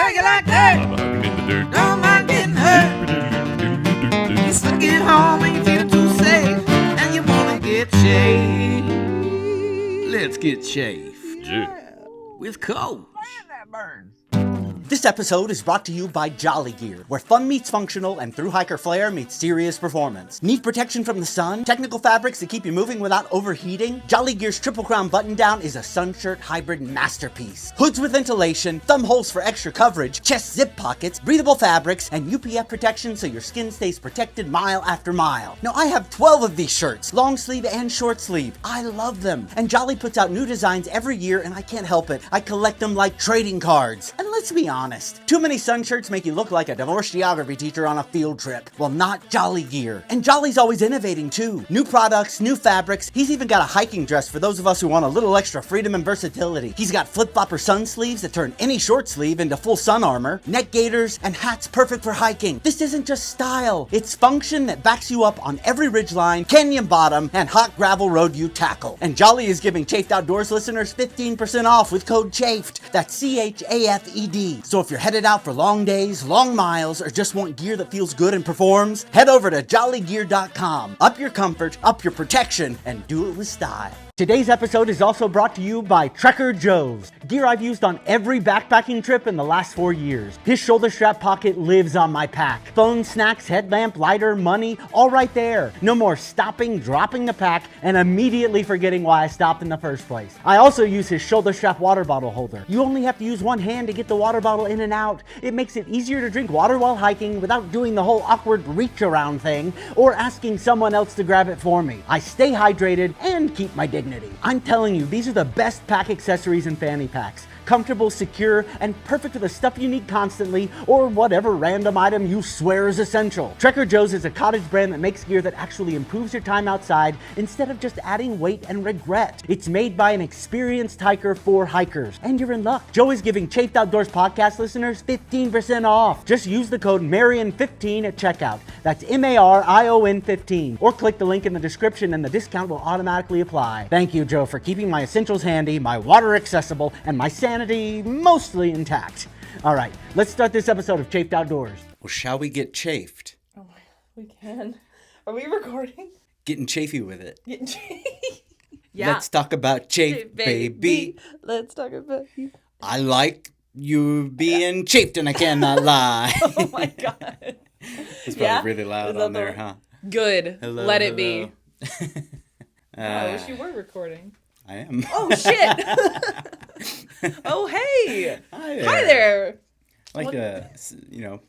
Shake it like that. Don't mind getting hurt. You stuck at home and you feel too safe, and you wanna get shaved. Let's get shaved. With Coach. That burns. This episode is brought to you by Jolly Gear, where fun meets functional and through hiker flair meets serious performance. Need protection from the sun? Technical fabrics that keep you moving without overheating? Jolly Gear's Triple Crown button down is a sun shirt hybrid masterpiece. Hoods with ventilation, thumb holes for extra coverage, chest zip pockets, breathable fabrics, and UPF protection so your skin stays protected mile after mile. Now I have 12 of these shirts, long sleeve and short sleeve. I love them. And Jolly puts out new designs every year and I can't help it. I collect them like trading cards. And let's be honest, too many sun shirts make you look like a divorced geography teacher on a field trip. Well, not Jolly Gear. And Jolly's always innovating too. New products, new fabrics. He's even got a hiking dress for those of us who want a little extra freedom and versatility. He's got flip-flopper sun sleeves that turn any short sleeve into full sun armor, neck gaiters, and hats perfect for hiking. This isn't just style. It's function that backs you up on every ridgeline, canyon bottom, and hot gravel road you tackle. And Jolly is giving Chafed Outdoors listeners 15% off with code CHAFED. That's CHAFED. So if you're headed out for long days, long miles, or just want gear that feels good and performs, head over to jollygear.com. Up your comfort, up your protection, and do it with style. Today's episode is also brought to you by Trekker Joe's, gear I've used on every backpacking trip in the last 4 years. His shoulder strap pocket lives on my pack. Phone, snacks, headlamp, lighter, money, all right there. No more stopping, dropping the pack, and immediately forgetting why I stopped in the first place. I also use his shoulder strap water bottle holder. You only have to use one hand to get the water bottle in and out. It makes it easier to drink water while hiking without doing the whole awkward reach around thing or asking someone else to grab it for me. I stay hydrated and keep my dignity. I'm telling you, these are the best pack accessories and fanny packs. Comfortable, secure, and perfect for the stuff you need constantly or whatever random item you swear is essential. Trekker Joe's is a cottage brand that makes gear that actually improves your time outside instead of just adding weight and regret. It's made by an experienced hiker for hikers, and you're in luck. Joe is giving Chafed Outdoors podcast listeners 15% off. Just use the code MARION15 at checkout. That's MARION 15, or click the link in the description and the discount will automatically apply. Thank you, Joe, for keeping my essentials handy, my water accessible, and my sanity mostly intact. All right, let's start this episode of Chafed Outdoors. Well, shall we get chafed? Oh, we can. Are we recording? Getting chafy with it. Getting chafy. Yeah. Let's talk about chafe, baby. Let's talk about you. I like you being chafed and I cannot lie. Oh my God. It's probably really loud on there, huh? Good. Hello, Let it hello. be. I wish you were recording. I am. Oh, shit. Oh, hey. Hi there. Hi there. I like to,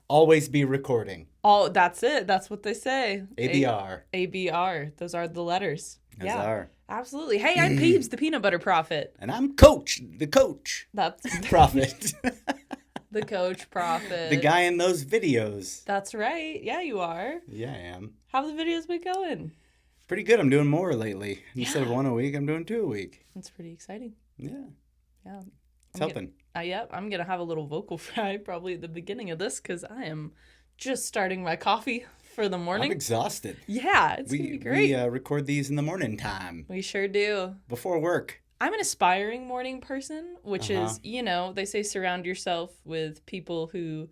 always be recording. Oh, that's it. That's what they say. ABR. ABR. Those are the letters. Those yeah. are. Absolutely. Hey, I'm Peebs, the peanut butter prophet. And I'm Coach, the coach. That's Prophet. the coach prophet. The guy in those videos. That's right. Yeah, you are. Yeah, I am. How have the videos been going? Pretty good. I'm doing more lately. Instead of one a week, I'm doing 2 a week. That's pretty exciting. Yeah. Yeah. It's helping. Yep, I'm going to have a little vocal fry probably at the beginning of this because I am just starting my coffee for the morning. I'm exhausted. Yeah, it's going to be great. We record these in the morning time. We sure do. Before work. I'm an aspiring morning person, which is, they say surround yourself with people who,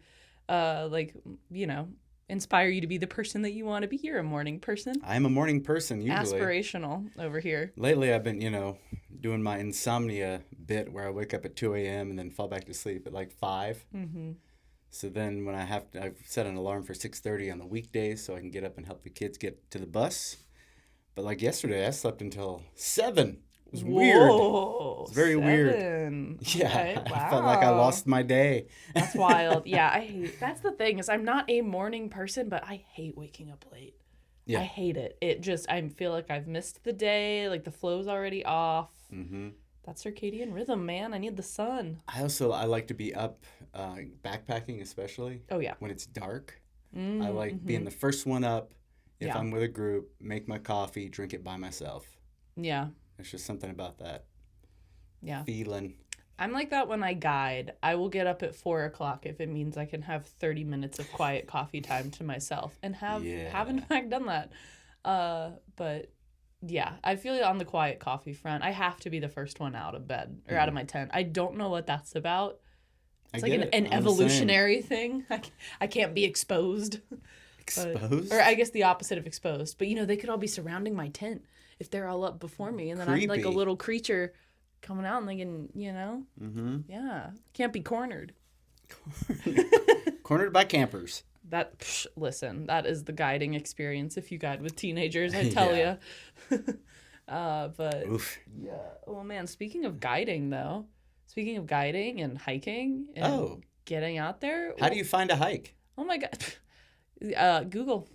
inspire you to be the person that you want to be. You're a morning person. I'm a morning person, usually. Aspirational over here. Lately, I've been, doing my insomnia bit where I wake up at 2 a.m. and then fall back to sleep at like 5. Mm-hmm. So then when I've set an alarm for 6:30 on the weekdays so I can get up and help the kids get to the bus. But like yesterday, I slept until 7. It was weird. It was very 7. Weird. Yeah, Okay. Wow. I felt like I lost my day. That's wild. Yeah, that's the thing is I'm not a morning person, but I hate waking up late. Yeah. I hate it. I feel like I've missed the day, like the flow's already off. Mm-hmm. That circadian rhythm, man. I need the sun. I like to be up, backpacking especially. Oh, yeah. When it's dark. Mm-hmm. I like being the first one up. If I'm with a group, make my coffee, drink it by myself. Yeah. There's just something about that. Yeah. Feeling. I'm like that when I guide. I will get up at 4 o'clock if it means I can have 30 minutes of quiet coffee time to myself and have in fact done that. But yeah, I feel on the quiet coffee front, I have to be the first one out of bed or out of my tent. I don't know what that's about. It's like an evolutionary thing. I can't be exposed. Exposed? Or I guess the opposite of exposed. But, they could all be surrounding my tent if they're all up before me. And then I'm like a little creature coming out and thinking, Mm-hmm. yeah, can't be cornered. Cornered by campers. Listen, that is the guiding experience if you guide with teenagers, I tell you. But, Oof. yeah. Well, man, speaking of guiding and hiking and getting out there. How do you find a hike? Oh, my God. Google.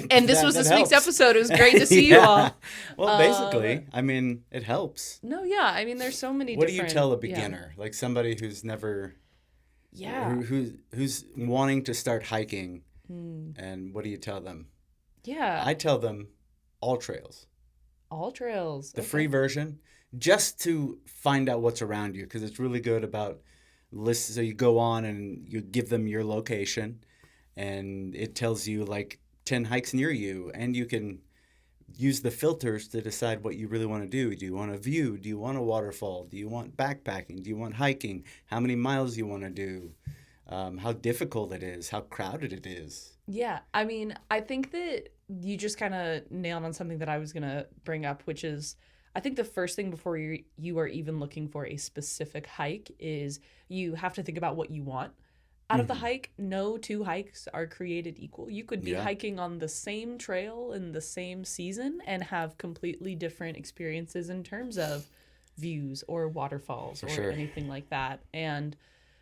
And this was this week's episode. It was great to see you all. Well, basically, I mean, it helps. No, yeah. I mean, there's so many What different... do you tell a beginner? Like somebody who's never... Yeah. Who's wanting to start hiking, and what do you tell them? Yeah. I tell them all trails. All trails. The free version, just to find out what's around you, because it's really good about lists. So you go on and you give them your location, and it tells you like 10 hikes near you, and you can use the filters to decide what you really want to do. Do you want a view? Do you want a waterfall? Do you want backpacking? Do you want hiking? How many miles you want to do? How difficult it is? How crowded it is? Yeah. I mean, I think that you just kind of nailed on something that I was going to bring up, which is I think the first thing before you are even looking for a specific hike is you have to think about what you want. Out of the hike, no two hikes are created equal. You could be hiking on the same trail in the same season and have completely different experiences in terms of views or waterfalls anything like that. And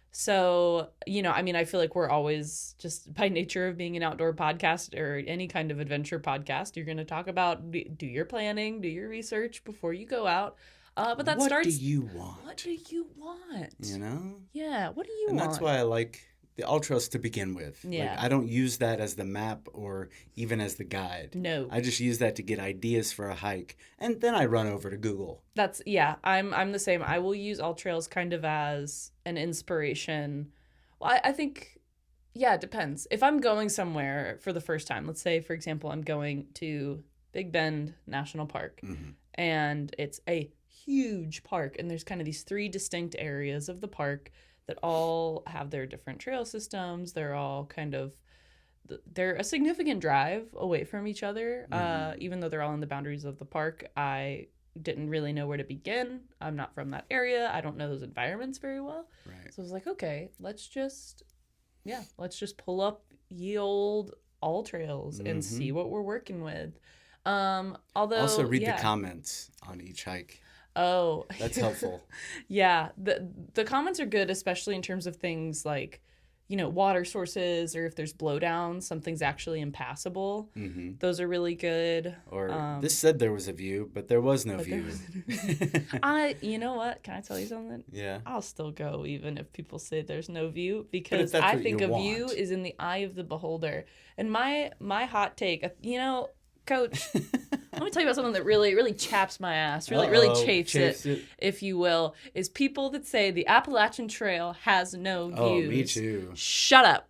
so, I mean, I feel like we're always just by nature of being an outdoor podcast or any kind of adventure podcast, you're going to talk about do your planning, do your research before you go out. But that starts... What do you want? What do you want? Yeah, what do you want? And that's why I like the ultras to begin with. Yeah. Like, I don't use that as the map or even as the guide. No. I just use that to get ideas for a hike, and then I run over to Google. I'm the same. I will use AllTrails kind of as an inspiration. Well, I think, it depends. If I'm going somewhere for the first time, let's say, for example, I'm going to Big Bend National Park, and it's a huge park, and there's kind of these 3 distinct areas of the park that all have their different trail systems. They're all they're a significant drive away from each other. Even though they're all in the boundaries of the park, I didn't really know where to begin. I'm not from that area. I don't know those environments very well. Right. So I was like, okay, let's just pull up ye old AllTrails and see what we're working with. Also read the comments on each hike. Oh, that's helpful. Yeah, the comments are good, especially in terms of things like, water sources, or if there's blowdowns, something's actually impassable. Those are really good. Or this said there was a view, but there was no view. You know what? Can I tell you something? Yeah. I'll still go even if people say there's no view, because I think a view is in the eye of the beholder. And my hot take, Coach, let me tell you about something that really, really chaps my ass, really chafes it, if you will, is people that say the Appalachian Trail has no views. Oh, me too. Shut up.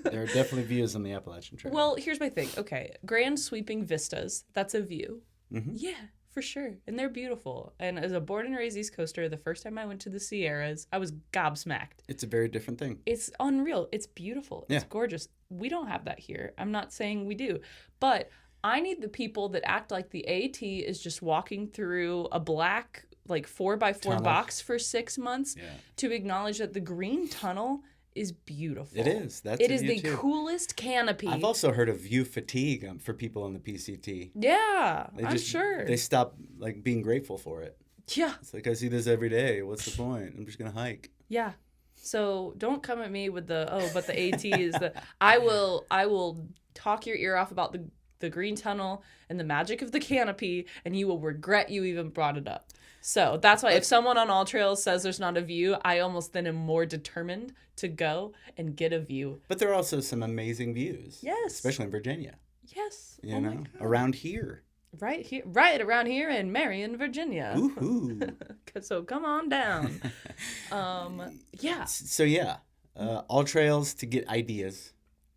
There are definitely views on the Appalachian Trail. Well, here's my thing. Okay, grand sweeping vistas, that's a view. Yeah, for sure. And they're beautiful. And as a born and raised East Coaster, the first time I went to the Sierras, I was gobsmacked. It's a very different thing. It's unreal. It's beautiful. It's gorgeous. We don't have that here. I'm not saying we do. But I need the people that act like the AT is just walking through a black, 4x4 tunnel box for 6 months to acknowledge that the green tunnel is beautiful. It is. It is the coolest canopy. I've also heard of view fatigue for people on the PCT. Yeah, I'm sure. They stop being grateful for it. Yeah. It's like, I see this every day. What's the point? I'm just going to hike. Yeah. So don't come at me with but the AT is I will talk your ear off about the green tunnel and the magic of the canopy, and you will regret you even brought it up. So that's why if someone on AllTrails says there's not a view, I almost then am more determined to go and get a view. But there are also some amazing views. Yes. Especially in Virginia. Yes. You know, around here. Right around here in Marion, Virginia. Woohoo. So come on down. Yeah. So AllTrails to get ideas,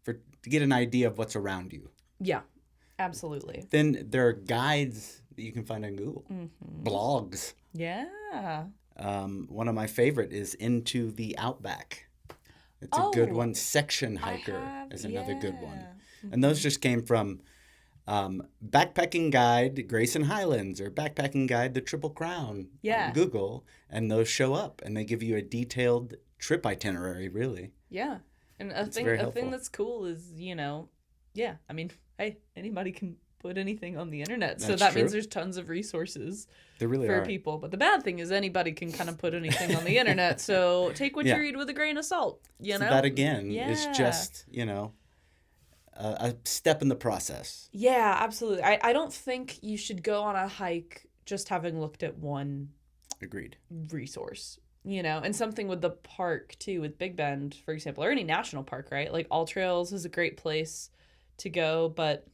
to get an idea of what's around you. Yeah. Absolutely. Then there are guides that you can find on Google. Blogs. Yeah. One of my favorite is Into the Outback. It's a good one. Section Hiker is another good one. Mm-hmm. And those just came from Backpacking Guide Grayson Highlands or Backpacking Guide The Triple Crown on Google. And those show up and they give you a detailed trip itinerary, really. Yeah. And a thing that's cool is, I mean, hey, anybody can put anything on the internet. So that means there's tons of resources for people. But the bad thing is anybody can kind of put anything on the internet. So take what you read with a grain of salt, you know? That again is just, a step in the process. Yeah, absolutely. I don't think you should go on a hike just having looked at one resource. And something with the park too, with Big Bend, for example, or any national park, right? Like All Trails is a great place to go, but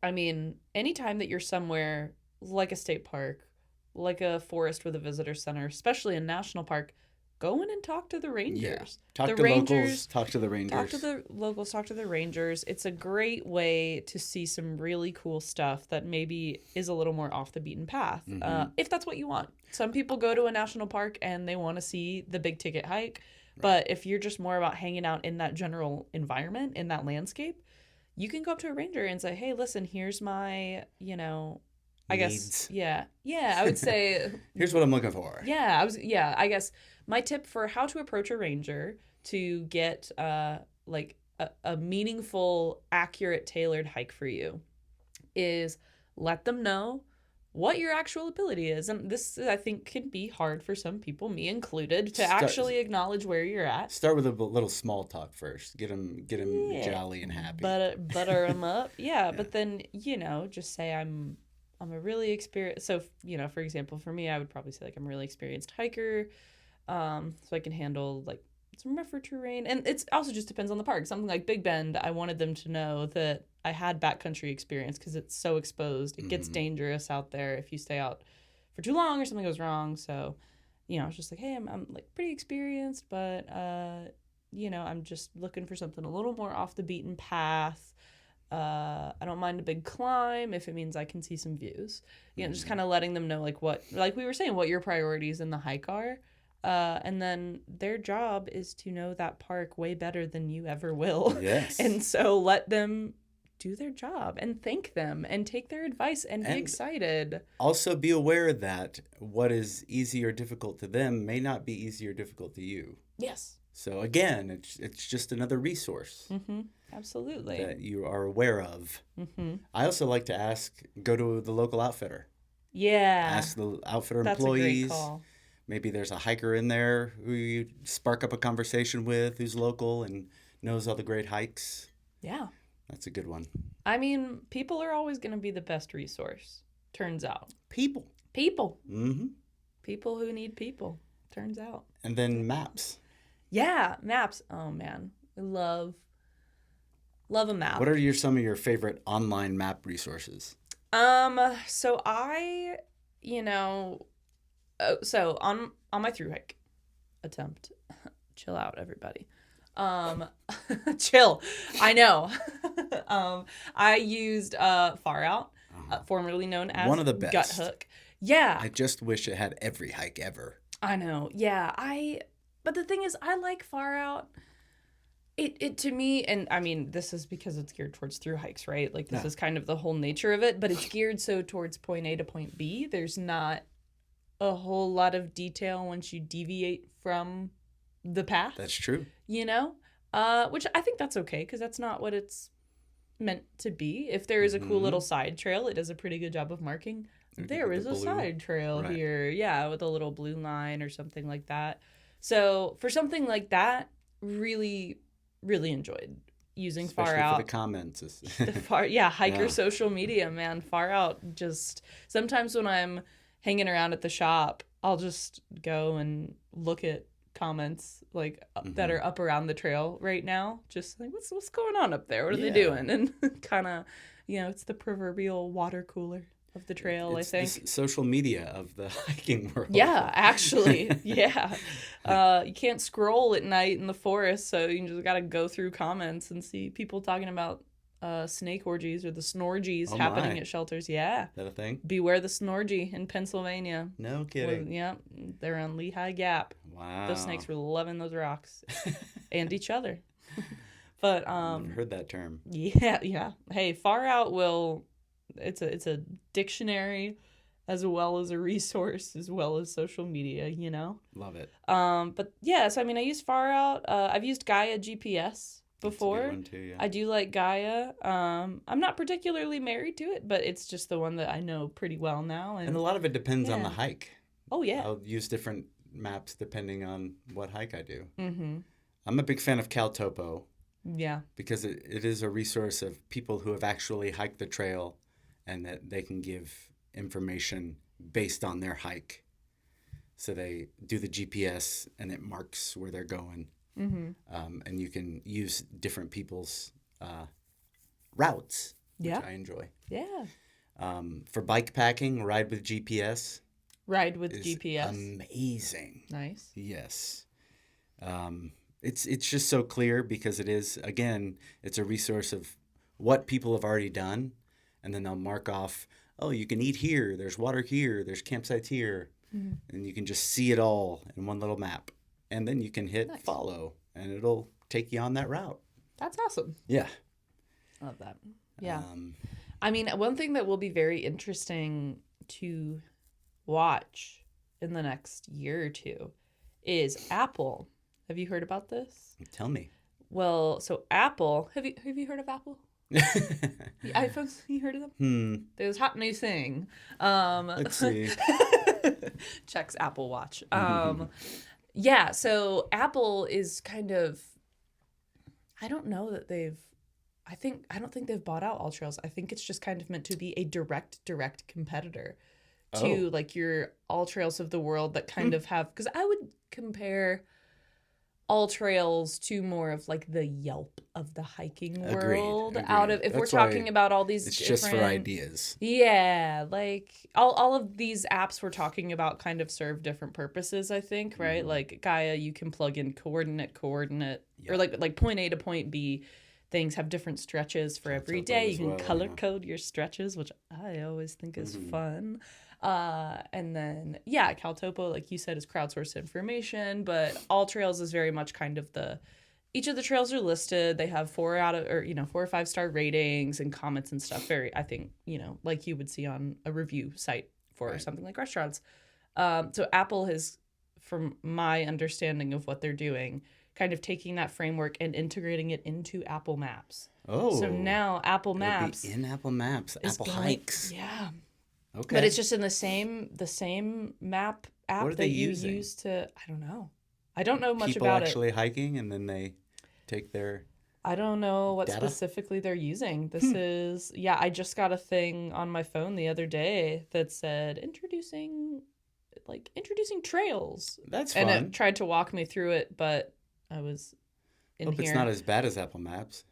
I mean, anytime that you're somewhere like a state park, like a forest with a visitor center, especially a national park, go in and talk to the rangers. Yeah. Talk to locals, talk to the rangers. Talk to the locals, talk to the rangers. It's a great way to see some really cool stuff that maybe is a little more off the beaten path, if that's what you want. Some people go to a national park and they want to see the big ticket hike, but if you're just more about hanging out in that general environment, in that landscape, you can go up to a ranger and say, hey, listen, here's my, I guess, I would say. Here's what I'm looking for. I guess my tip for how to approach a ranger to get a meaningful, accurate, tailored hike for you is let them know what your actual ability is. And this, I think, can be hard for some people, me included, to actually acknowledge where you're at. Start with a little small talk first. Get them jolly and happy. Butter them up. Yeah, but then, just say I'm a really experienced. So, for example, for me, I would probably say I'm a really experienced hiker. So I can handle some rougher terrain. And it also just depends on the park. Something like Big Bend, I wanted them to know that I had backcountry experience because it's so exposed. It gets dangerous out there if you stay out for too long or something goes wrong. So, I was just like, hey, I'm pretty experienced, but, I'm just looking for something a little more off the beaten path. I don't mind a big climb if it means I can see some views. Just kind of letting them know what we were saying, what your priorities in the hike are. And then their job is to know that park way better than you ever will. Yes. And so let them do their job and thank them and take their advice and be excited. Also be aware that what is easy or difficult to them may not be easy or difficult to you. Yes. So again, it's just another resource. Mm-hmm. Absolutely. That you are aware of. Mm-hmm. I also like to go to the local outfitter. Yeah. Ask the outfitter That's employees. A great call. Maybe there's a hiker in there who you spark up a conversation with who's local and knows all the great hikes. Yeah. That's a good one. I mean, people are always going to be the best resource, turns out. People. Mm-hmm. People who need people, turns out. And then maps. Yeah, maps. Oh, man. I love a map. What are some of your favorite online map resources? So I, so on my thru hike attempt, chill out, everybody. Chill. I know. I used Far Out, formerly known as one of the best. Gut Hook. Yeah. I just wish it had every hike ever. I know. Yeah. But the thing is, I like Far Out. It to me, and I mean, this is because it's geared towards thru hikes, right? This is kind of the whole nature of it, but it's geared so towards point A to point B. There's not a whole lot of detail once you deviate from the path. That's true. Which I think that's okay because that's not what it's meant to be. If there is a cool little side trail, it does a pretty good job of marking. There is a side trail here. Yeah, with a little blue line or something like that. So for something like that, really, really enjoyed using Especially Far Out. For the comments. Hiker social media, man. Far Out. Just sometimes when I'm hanging around at the shop, I'll just go and look at comments that are up around the trail right now. Just what's going on up there? What are they doing? And kind of, it's the proverbial water cooler of the trail, it's I think. The social media of the hiking world. Yeah, actually. Yeah. You can't scroll at night in the forest, so you just got to go through comments and see people talking about snake orgies or the snorgies Oh happening my. at shelters. Yeah. Is that a thing? Beware the snorgy in Pennsylvania. No kidding. Yeah, they're on Lehigh Gap. Wow. Those snakes were loving those rocks and each other. But I've heard that term. yeah. Hey, Far Out it's a dictionary as well as a resource as well as social media, you know. Love it. But yeah, so I mean, I use Far Out. I've used Gaia GPS before. That's a good one too, yeah. I do like Gaia. I'm not particularly married to it, but it's just the one that I know pretty well now. And a lot of it depends on the Yeah. hike. Oh yeah. I'll use different maps depending on what hike I do. Mm-hmm. I'm a big fan of CalTopo Yeah. because it is a resource of people who have actually hiked the trail and that they can give information based on their hike. So they do the GPS and it marks where they're going. Mm-hmm. And you can use different people's routes, which Yeah. I enjoy. Yeah. For bike packing, Ride with GPS Ride with is GPS. amazing. Nice. Yes. It's just so clear because it is, again, it's a resource of what people have already done. And then they'll mark off, oh, you can eat here, there's water here, there's campsites here. Mm-hmm. And you can just see it all in one little map. And then you can hit Nice. follow and it'll take you on that route. That's awesome. Yeah. I love that. Yeah. Um, I mean, one thing that will be very interesting to watch in the next year or two is Apple. Have you heard about this? tell me. Well, so Apple, have you heard of Apple? The iPhones, you heard of them? There's hot new thing. Let's see. Checks Apple Watch. Yeah, so Apple is kind of, I don't know that I don't think they've bought out All Trails. I think it's just kind of meant to be a direct competitor to like your All Trails of the world that kind of have, because I would compare All Trails to more of like the Yelp of the hiking world. Out of, if That's we're why talking about all these It's different, just for ideas. yeah, like all of these apps we're talking about kind of serve different purposes, I think, right? Like Gaia, you can plug in coordinate, or like point A to point B. Things have different stretches for every Topo day. as You can well, color yeah. code your stretches, which I always think is fun. And then, yeah, CalTopo, like you said, is crowdsourced information, but All Trails is very much kind of each of the trails are listed. They have 4 or 5 star ratings and comments and stuff. Very, I think, like you would see on a review site for something like restaurants. So Apple has, from my understanding of what they're doing, kind of taking that framework and integrating it into Apple Maps. Oh. So now Apple It'll Maps be in Apple Maps. is Apple going- Hikes. Yeah. Okay. But it's just in the same map app What are that they you using? use to, I don't know. I don't know much people about actually hiking and then they take their. I don't know what Data? specifically they're using. This is, I just got a thing on my phone the other day that said introducing trails. That's fun. And it tried to walk me through it, but I was in Hope here. it's not as bad as Apple Maps.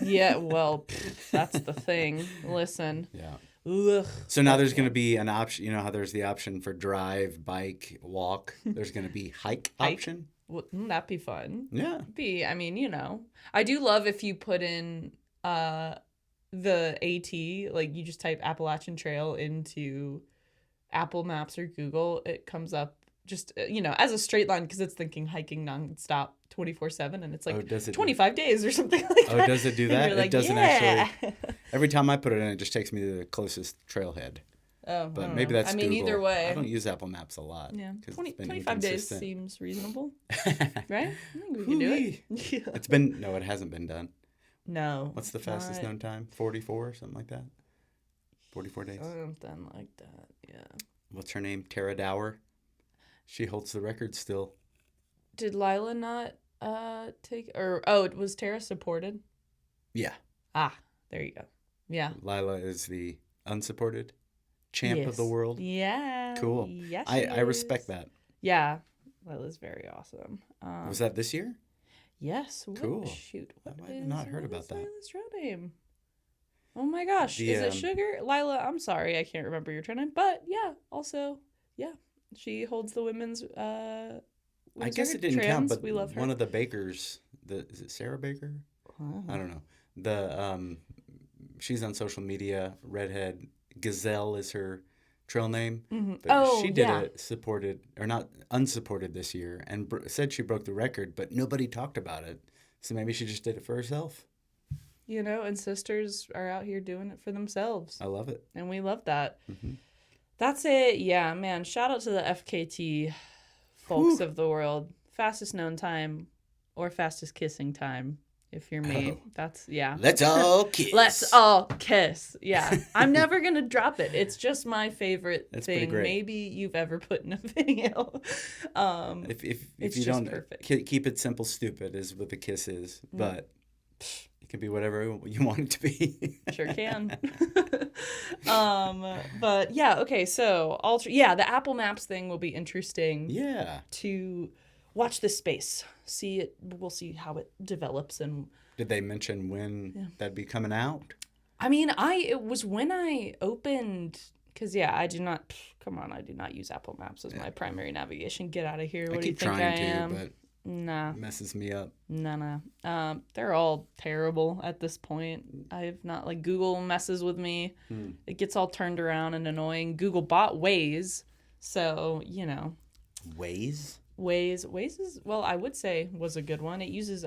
Yeah, well, that's the thing. Listen. Yeah. Ugh. So now there's going to be an option. You know how there's the option for drive, bike, walk. There's going to be hike option. Wouldn't that be fun? Yeah. I mean, I do love if you put in the AT, like you just type Appalachian Trail into Apple Maps or Google, it comes up just, as a straight line because it's thinking hiking nonstop 24/7 and it's like does it 25 days or something like that. Oh, does it do And that? you're It like, doesn't yeah. actually. Every time I put it in, it just takes me to the closest trailhead. Oh, But I don't maybe know. that's I mean, Google. either way. I don't use Apple Maps a lot. Yeah, 'cause 25 days inconsistent. seems reasonable, right? I think we can do it. Yeah. It hasn't been done. No. What's the fastest known time? 44, something like that? 44 days. Something like that, yeah. What's her name? Tara Dower. She holds the record still. Did Lila not take, was Tara supported? Yeah. Ah, there you go. Yeah. Lila is the unsupported champ of the Yes. world. Yeah. Cool. Yes, I respect that. Yeah. Lila's very awesome. Was that this year? Yes. Cool. Shoot. I might have not heard about that. Lila's trail name? Oh my gosh. Is it Sugar? Lila, I'm sorry. I can't remember your trail name. But yeah, also, yeah. She holds the women's I guess it didn't trans. count, but We love her. one of the bakers, is it Sarah Baker? Wow. I don't know. The she's on social media. Redhead Gazelle is her trail name. But Oh, she did yeah. it supported or not unsupported this year, and said she broke the record, but nobody talked about it. So maybe she just did it for herself. You know, and sisters are out here doing it for themselves. I love it. And we love that. That's it. Yeah, man. Shout out to the FKT folks of the world. Fastest known time or fastest kissing time, if you're me. Oh. That's, yeah. Let's all kiss. Let's all kiss. Yeah. I'm never going to drop it. It's just my favorite That's pretty thing great. maybe you've ever put in a video. If It's you just don't perfect. keep it simple, stupid is what the kiss is, but it can be whatever you want it to be. Sure can. But yeah, okay, so the Apple Maps thing will be interesting Yeah. to watch this space. We'll see how it develops. And Did they mention when that'd be coming out? I mean, it was when I opened, because I do not use Apple Maps as my primary navigation. Get out of here. What do you keep think trying I to, am? but Nah. it messes me up. No. They're all terrible at this point. I've not, like, Google messes with me. It gets all turned around and annoying. Google bought Waze, so, Waze? Waze is, well, I would say was a good one. It uses,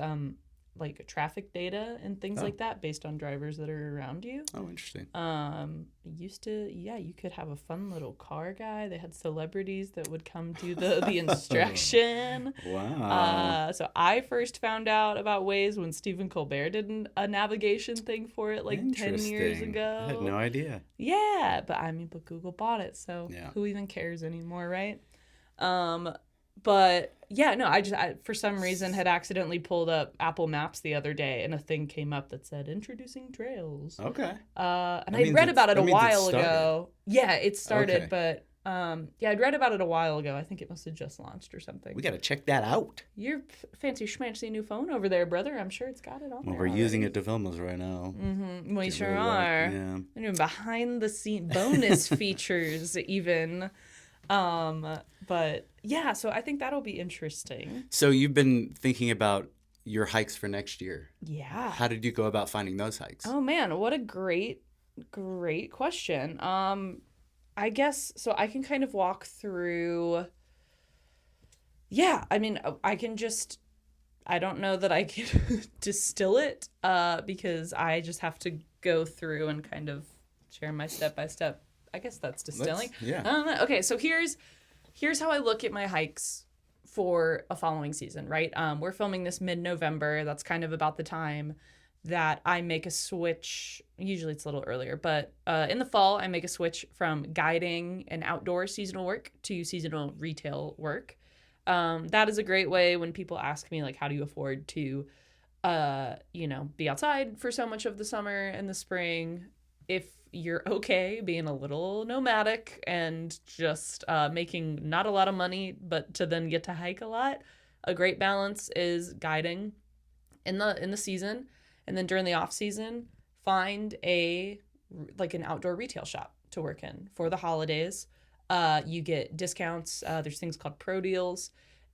like, traffic data and things like that based on drivers that are around you. Oh, interesting. You could have a fun little car guy. They had celebrities that would come do the instruction. Wow. So I first found out about Waze when Stephen Colbert did a navigation thing for it like 10 years Interesting. ago. I had no idea. Yeah, but Google bought it, so Yeah. who even cares anymore, right? But yeah, no, I for some reason had accidentally pulled up Apple Maps the other day, and a thing came up that said introducing trails. Okay. And That I'd read about it a that means it while started. ago. Yeah, it started, Okay. but I'd read about it a while ago. I think it must have just launched or something. We got to check that out. Your fancy schmancy new phone over there, brother. I'm sure it's got it on Well, there. we're using it to film this right now. We Get sure really are. yeah. And even behind the scene bonus features even. But yeah, so I think that'll be interesting. So you've been thinking about your hikes for next year. Yeah. How did you go about finding those hikes? Oh man, what a great question. I guess so I can kind of walk through. Yeah, I mean, I don't know that I can distill it because I just have to go through and kind of share my step by step. I guess that's distilling. Yeah. I don't know. Okay, so here's how I look at my hikes for a following season, right? We're filming this mid-November. That's kind of about the time that I make a switch. Usually it's a little earlier, but in the fall, I make a switch from guiding and outdoor seasonal work to seasonal retail work. That is a great way when people ask me, like, how do you afford to, be outside for so much of the summer and the spring? If you're okay being a little nomadic and just making not a lot of money, but to then get to hike a lot, a great balance is guiding in the season, and then during the off season, find an outdoor retail shop to work in for the holidays. You get discounts. There's things called pro deals,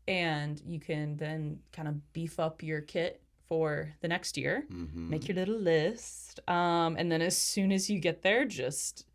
and you can then kind of beef up your kit for the next year. Make your little list. And then as soon as you get there, just,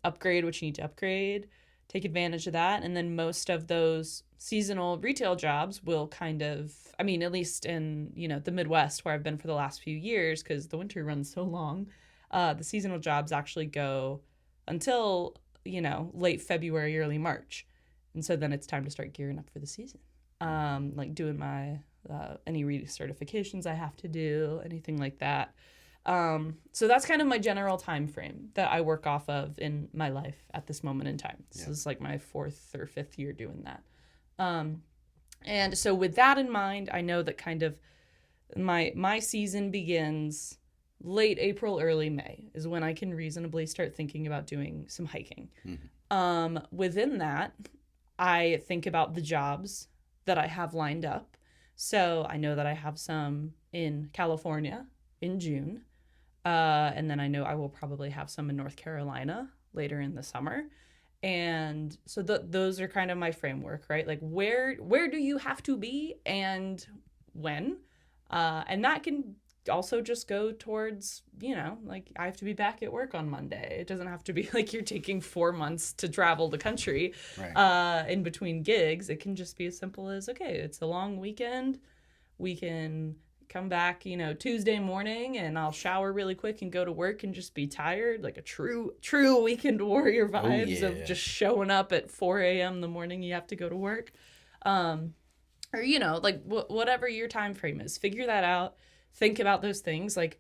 upgrade what you need to upgrade, take advantage of that. And then most of those seasonal retail jobs will kind of, at least in, the Midwest where I've been for the last few years, because the winter runs so long, the seasonal jobs actually go until, late February, early March. And so then it's time to start gearing up for the season. Like doing my any recertifications I have to do, anything like that. So that's kind of my general time frame that I work off of in my life at this moment in time. This is like my 4th or 5th year doing that. And so with that in mind, I know that kind of my season begins late April, early May is when I can reasonably start thinking about doing some hiking. Within that, I think about the jobs that I have lined up. So I know that I have some in California in June. And then I know I will probably have some in North Carolina later in the summer. And so those are kind of my framework, right? Like where do you have to be and when? And that can also just go towards, like I have to be back at work on Monday. It doesn't have to be like you're taking 4 months to travel the country in between gigs. It can just be as simple as, okay, it's a long weekend. We can come back, Tuesday morning, and I'll shower really quick and go to work and just be tired, like a true weekend warrior vibes of just showing up at 4 a.m. the morning you have to go to work. Or, like whatever your time frame is, figure that out. Think about those things. Like,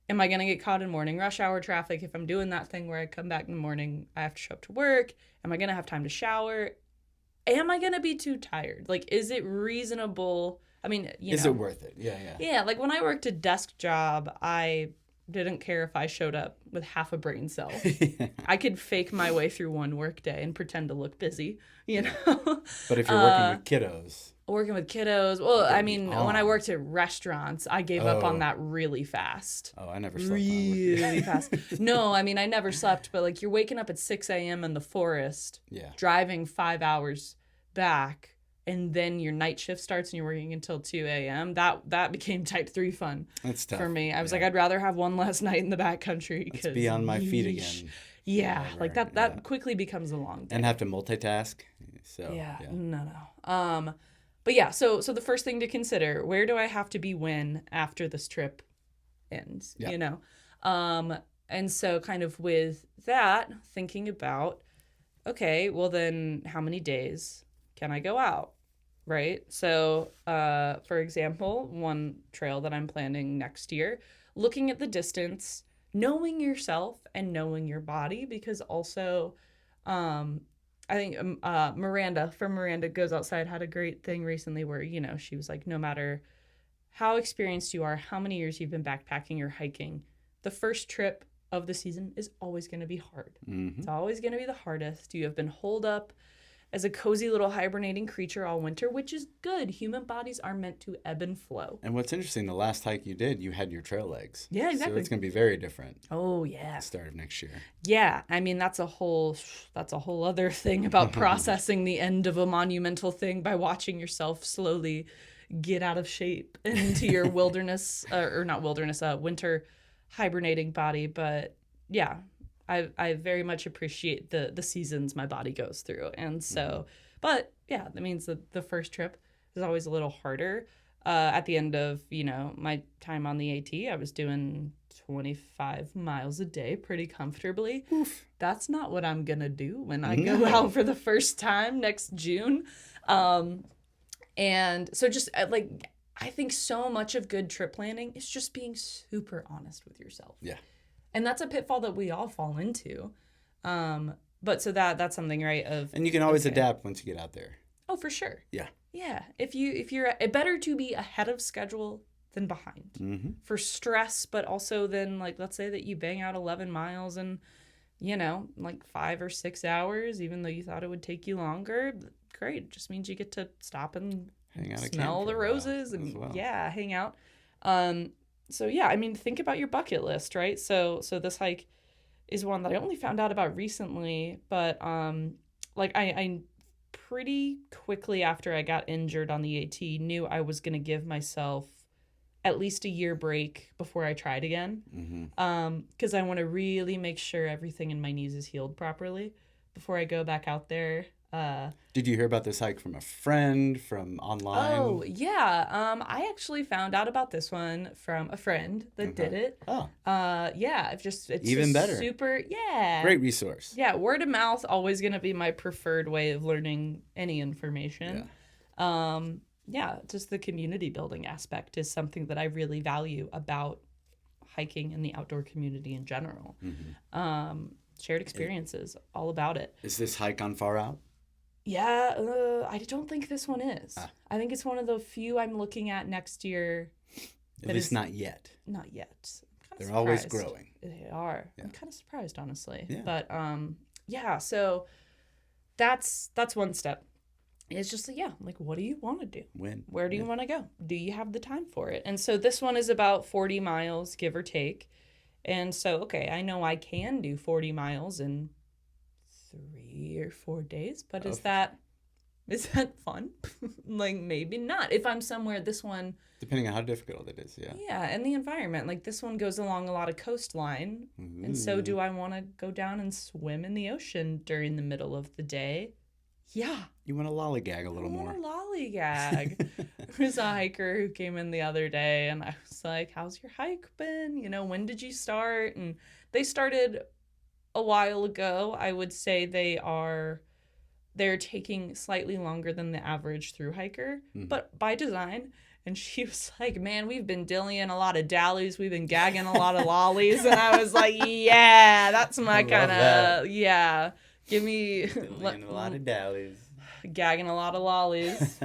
am I going to get caught in morning rush hour traffic if I'm doing that thing where I come back in the morning, I have to show up to work? Am I going to have time to shower? Am I going to be too tired? Like, is it reasonable? I mean, is it worth it? Yeah. Yeah, like when I worked a desk job, I didn't care if I showed up with half a brain cell. I could fake my way through one work day and pretend to look busy, know? But if you're working with kiddos. Well, I mean, when I worked at restaurants, I gave up on that really fast. Oh, I never slept really fast. No, I mean, I never slept, but like you're waking up at 6 a.m. in the forest, driving 5 hours back, and then your night shift starts and you're working until 2 a.m. That became type 3 fun. That's tough. For me. I was like, I'd rather have one last night in the backcountry. Let's be on my feet again. Yeah, like that quickly becomes a long day. And have to multitask. So No. But yeah, so the first thing to consider, where do I have to be when after this trip ends, And so kind of with that, thinking about, okay, well then how many days can I go out, right? So, for example, one trail that I'm planning next year, looking at the distance, knowing yourself and knowing your body, because also, I think Miranda from Miranda Goes Outside had a great thing recently where, she was like, no matter how experienced you are, how many years you've been backpacking or hiking, the first trip of the season is always going to be hard. Mm-hmm. It's always going to be the hardest. You have been holed up as a cozy little hibernating creature all winter, which is good. Human bodies are meant to ebb and flow. And what's interesting, the last hike you did, you had your trail legs. Yeah, exactly. So it's going to be very different. Oh, yeah. At the start of next year. Yeah, I mean, that's a whole other thing about processing the end of a monumental thing by watching yourself slowly get out of shape into your winter hibernating body. But yeah, I very much appreciate the seasons my body goes through. And so, but yeah, that means that the first trip is always a little harder. At the end of, my time on the AT, I was doing 25 miles a day pretty comfortably. Oof. That's not what I'm going to do when I go out for the first time next June. And so just I think so much of good trip planning is just being super honest with yourself. Yeah. And that's a pitfall that we all fall into. But so that's something, right? And you can always adapt once you get out there. Oh, for sure. Yeah. Yeah. If you're better to be ahead of schedule than behind for stress, but also then let's say that you bang out 11 miles in, 5 or 6 hours, even though you thought it would take you longer. Great. It just means you get to stop and hang out, smell the roses and hang out. So yeah, I mean, think about your bucket list, right? So this hike is one that I only found out about recently, but I pretty quickly after I got injured on the AT knew I was going to give myself at least a year break before I tried again. Because I want to really make sure everything in my knees is healed properly before I go back out there. Did you hear about this hike from a friend, from online? Oh, yeah. I actually found out about this one from a friend that did it. Oh. Yeah, it's even better. Super, yeah. Great resource. Yeah, word of mouth, always going to be my preferred way of learning any information. Yeah, just the community building aspect is something that I really value about hiking and the outdoor community in general. Shared experiences, all about it. Is this hike on Far Out? Yeah, I don't think this one is. I think it's one of the few I'm looking at next year. At least not yet. Not yet. They're always growing. They are. Yeah. I'm kind of surprised, honestly. Yeah. But yeah, so that's one step. It's just what do you want to do? When? Where do you want to go? Do you have the time for it? And so this one is about 40 miles, give or take. And so, okay, I know I can do 40 miles in 3 or 4 days, but is that Is that fun? Like, maybe not. If I'm somewhere, this one... Depending on how difficult it is, yeah. Yeah, and the environment. Like, this one goes along a lot of coastline. Ooh. And so do I want to go down and swim in the ocean during the middle of the day? Yeah. You want to lollygag a little more. I want to lollygag. There was a hiker who came in the other day, and I was like, how's your hike been? You know, when did you start? And they started a while ago. I would say they're taking slightly longer than the average through hiker, but by design. And she was like, man, we've been dillying a lot of dallies. We've been gagging a lot of lollies. And I was like, yeah, that's my kind of, yeah. Give me dillying a lot of dallies. Gagging a lot of lollies.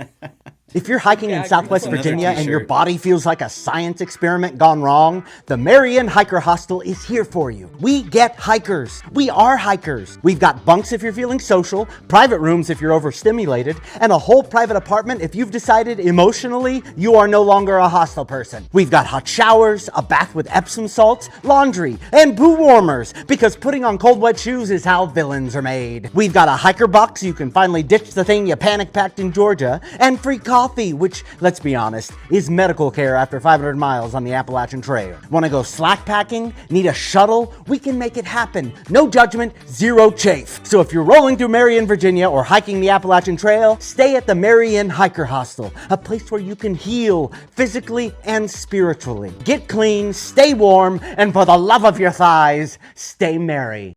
If you're hiking in Southwest That's another Virginia and your t-shirt. body feels like a science experiment gone wrong, the Marion Hiker Hostel is here for you. We get hikers. We are hikers. We've got bunks if you're feeling social, private rooms if you're overstimulated, and a whole private apartment if you've decided emotionally you are no longer a hostel person. We've got hot showers, a bath with Epsom salts, laundry, and boo warmers, because putting on cold wet shoes is how villains are made. We've got a hiker box so you can finally ditch the thing you panic packed in Georgia, and free coffee, which, let's be honest, is medical care after 500 miles on the Appalachian Trail. Want to go slack packing? Need a shuttle? We can make it happen. No judgment, zero chafe. So if you're rolling through Marion, Virginia, or hiking the Appalachian Trail, stay at the Marion Hiker Hostel, a place where you can heal physically and spiritually. Get clean, stay warm, and for the love of your thighs, stay merry.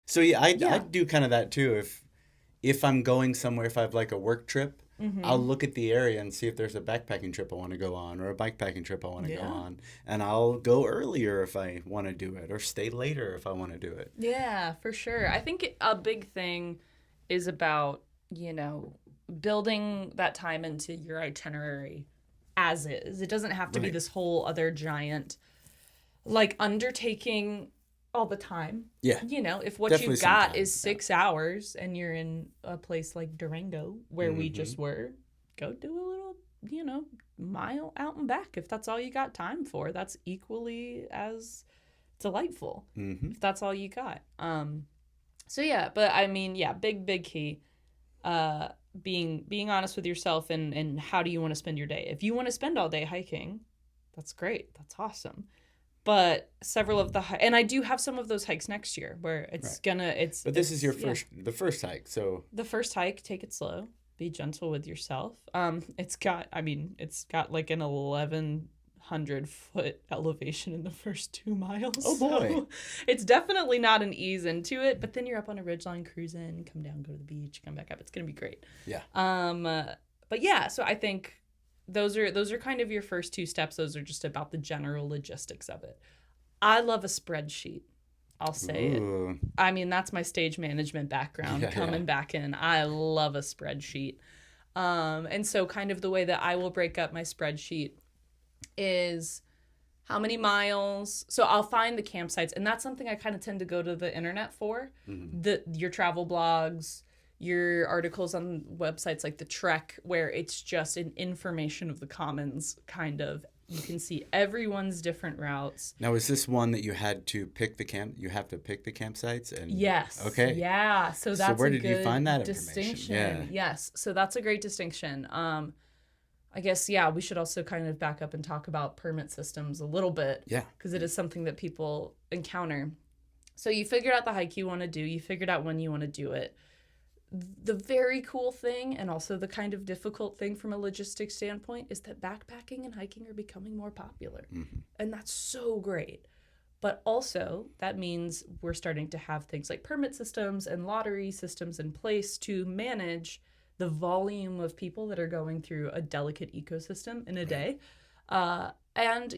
So yeah, I do kind of that too. If I'm going somewhere, if I have like a work trip, I'll look at the area and see if there's a backpacking trip I want to go on or a bikepacking trip I want to go on. And I'll go earlier if I want to do it or stay later if I want to do it. Yeah, for sure. I think a big thing is about, building that time into your itinerary as is. It doesn't have to be this whole other giant, undertaking all the time. Yeah. If what Definitely you've got sometimes, is 6 hours and you're in a place like Durango where we just were, go do a little, mile out and back. If that's all you got time for, that's equally as delightful. If that's all you got. Big key. Being honest with yourself and how do you want to spend your day? If you want to spend all day hiking, that's great. That's awesome. But several of and I do have some of those hikes next year where But this is your the first hike, so. The first hike, take it slow, be gentle with yourself. It's got like an 1,100-foot elevation in the first 2 miles. Oh boy. So it's definitely not an ease into it, but then you're up on a ridgeline cruising, come down, go to the beach, come back up. It's going to be great. Yeah. But yeah, so I think those are kind of your first 2 steps. Those are just about the general logistics of it. I love a spreadsheet. I'll say it. I mean, that's my stage management background coming back in. I love a spreadsheet. And so kind of the way that I will break up my spreadsheet is how many miles. So I'll find the campsites, and that's something I kind of tend to go to the internet for. Your travel blogs, your articles on websites like the Trek, where it's just an information of the commons kind of. You can see everyone's different routes. Now, is this one that you had to pick the camp? You have to pick the campsites, and yes. Okay. Yeah. So that's where did a good you find that distinction. information? Yeah. Yes. So that's a great distinction. I guess we should also kind of back up and talk about permit systems a little bit. Yeah. Because it is something that people encounter. So you figured out the hike you want to do. You figured out when you want to do it. The very cool thing, and also the kind of difficult thing from a logistics standpoint, is that backpacking and hiking are becoming more popular. And that's so great. But also, that means we're starting to have things like permit systems and lottery systems in place to manage the volume of people that are going through a delicate ecosystem in a day. And,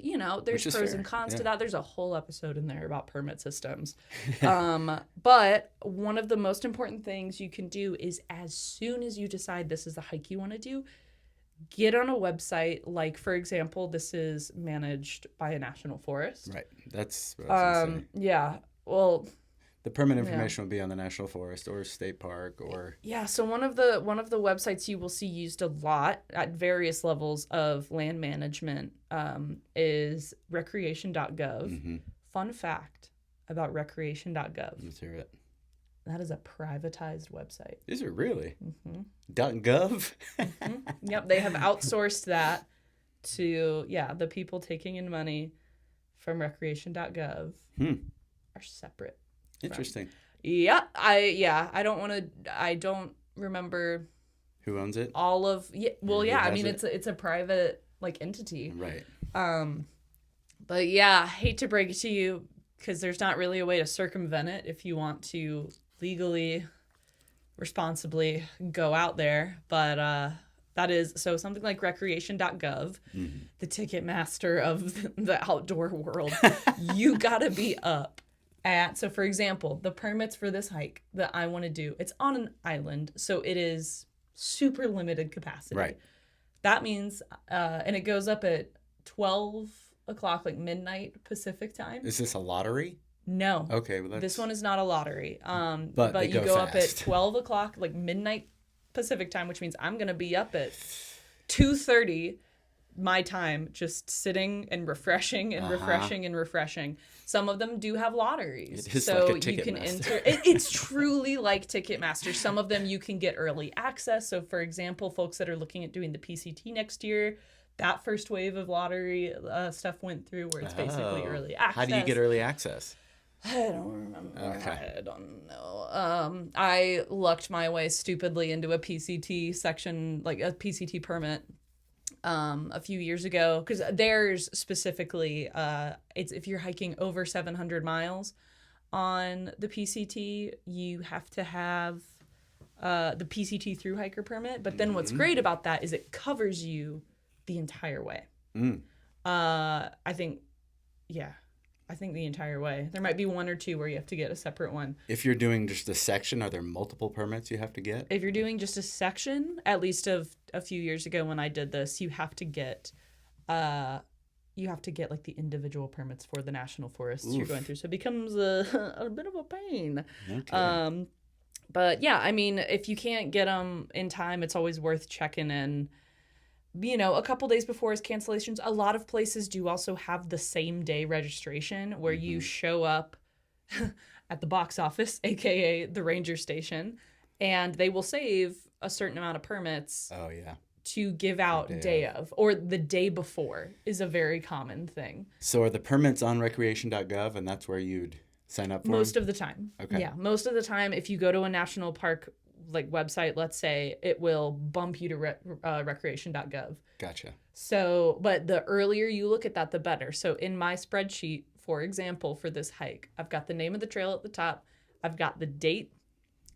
there's pros fair. and cons to that. There's a whole episode in there about permit systems. But one of the most important things you can do is, as soon as you decide this is the hike you want to do, get on a website. Like, for example, this is managed by a national forest. Right. That's what I was going to say. Yeah. Well, the permit information will be on the National Forest or State Park or... Yeah, so one of the websites you will see used a lot at various levels of land management is recreation.gov. Fun fact about recreation.gov. Let's hear it. That is a privatized website. Is it really? Mm-hmm. .gov? Yep, they have outsourced that to, the people taking in money from recreation.gov are separate. Interesting. I don't remember who owns it. All of I mean it? it's a private like entity. Right. But yeah, I hate to break it to you because there's not really a way to circumvent it if you want to legally, responsibly go out there. But that is so something like recreation.gov, the ticket master of the outdoor world. You gotta be up at, so for example, the permits for this hike that I want to do, it's on an island, so it is super limited capacity. Right. That means, and it goes up at 12 o'clock, like midnight Pacific time. Is this a lottery? No. Okay, well This one is not a lottery. But you go up at fast. 12 o'clock, like midnight Pacific time, which means I'm going to be up at 2:30 my time, just sitting and refreshing and refreshing and refreshing. Some of them do have lotteries. It is so like a you can Ticketmaster. enter. It's truly like Ticketmaster. Some of them you can get early access. So for example, folks that are looking at doing the PCT next year, that first wave of lottery stuff went through where it's basically early access. How do you get early access? I don't remember. Okay. I don't know. I lucked my way stupidly into a PCT section, like a PCT permit, a few years ago. Because theirs specifically, it's if you're hiking over 700 miles on the PCT, you have to have the PCT through hiker permit. But then what's great about that is it covers you the entire way. I think the entire way. There might be one or two where you have to get a separate one. If you're doing just a section, are there multiple permits you have to get? If you're doing just a section, at least of a few years ago when I did this, you have to get like the individual permits for the national forests you're going through. So it becomes a bit of a pain. Okay. But yeah, I mean, if you can't get them in time, it's always worth checking in. You know, a couple days before his cancellations. A lot of places do also have the same day registration where you show up at the box office, aka the ranger station, and they will save a certain amount of permits to give out day of, or the day before is a very common thing. So are the permits on recreation.gov, and that's where you'd sign up for Most them? of the time. Okay. Yeah, most of the time, if you go to a national park like website, let's say, it will bump you to recreation.gov. Gotcha. So, but the earlier you look at that, the better. So in my spreadsheet, for example, for this hike, I've got the name of the trail at the top. I've got the date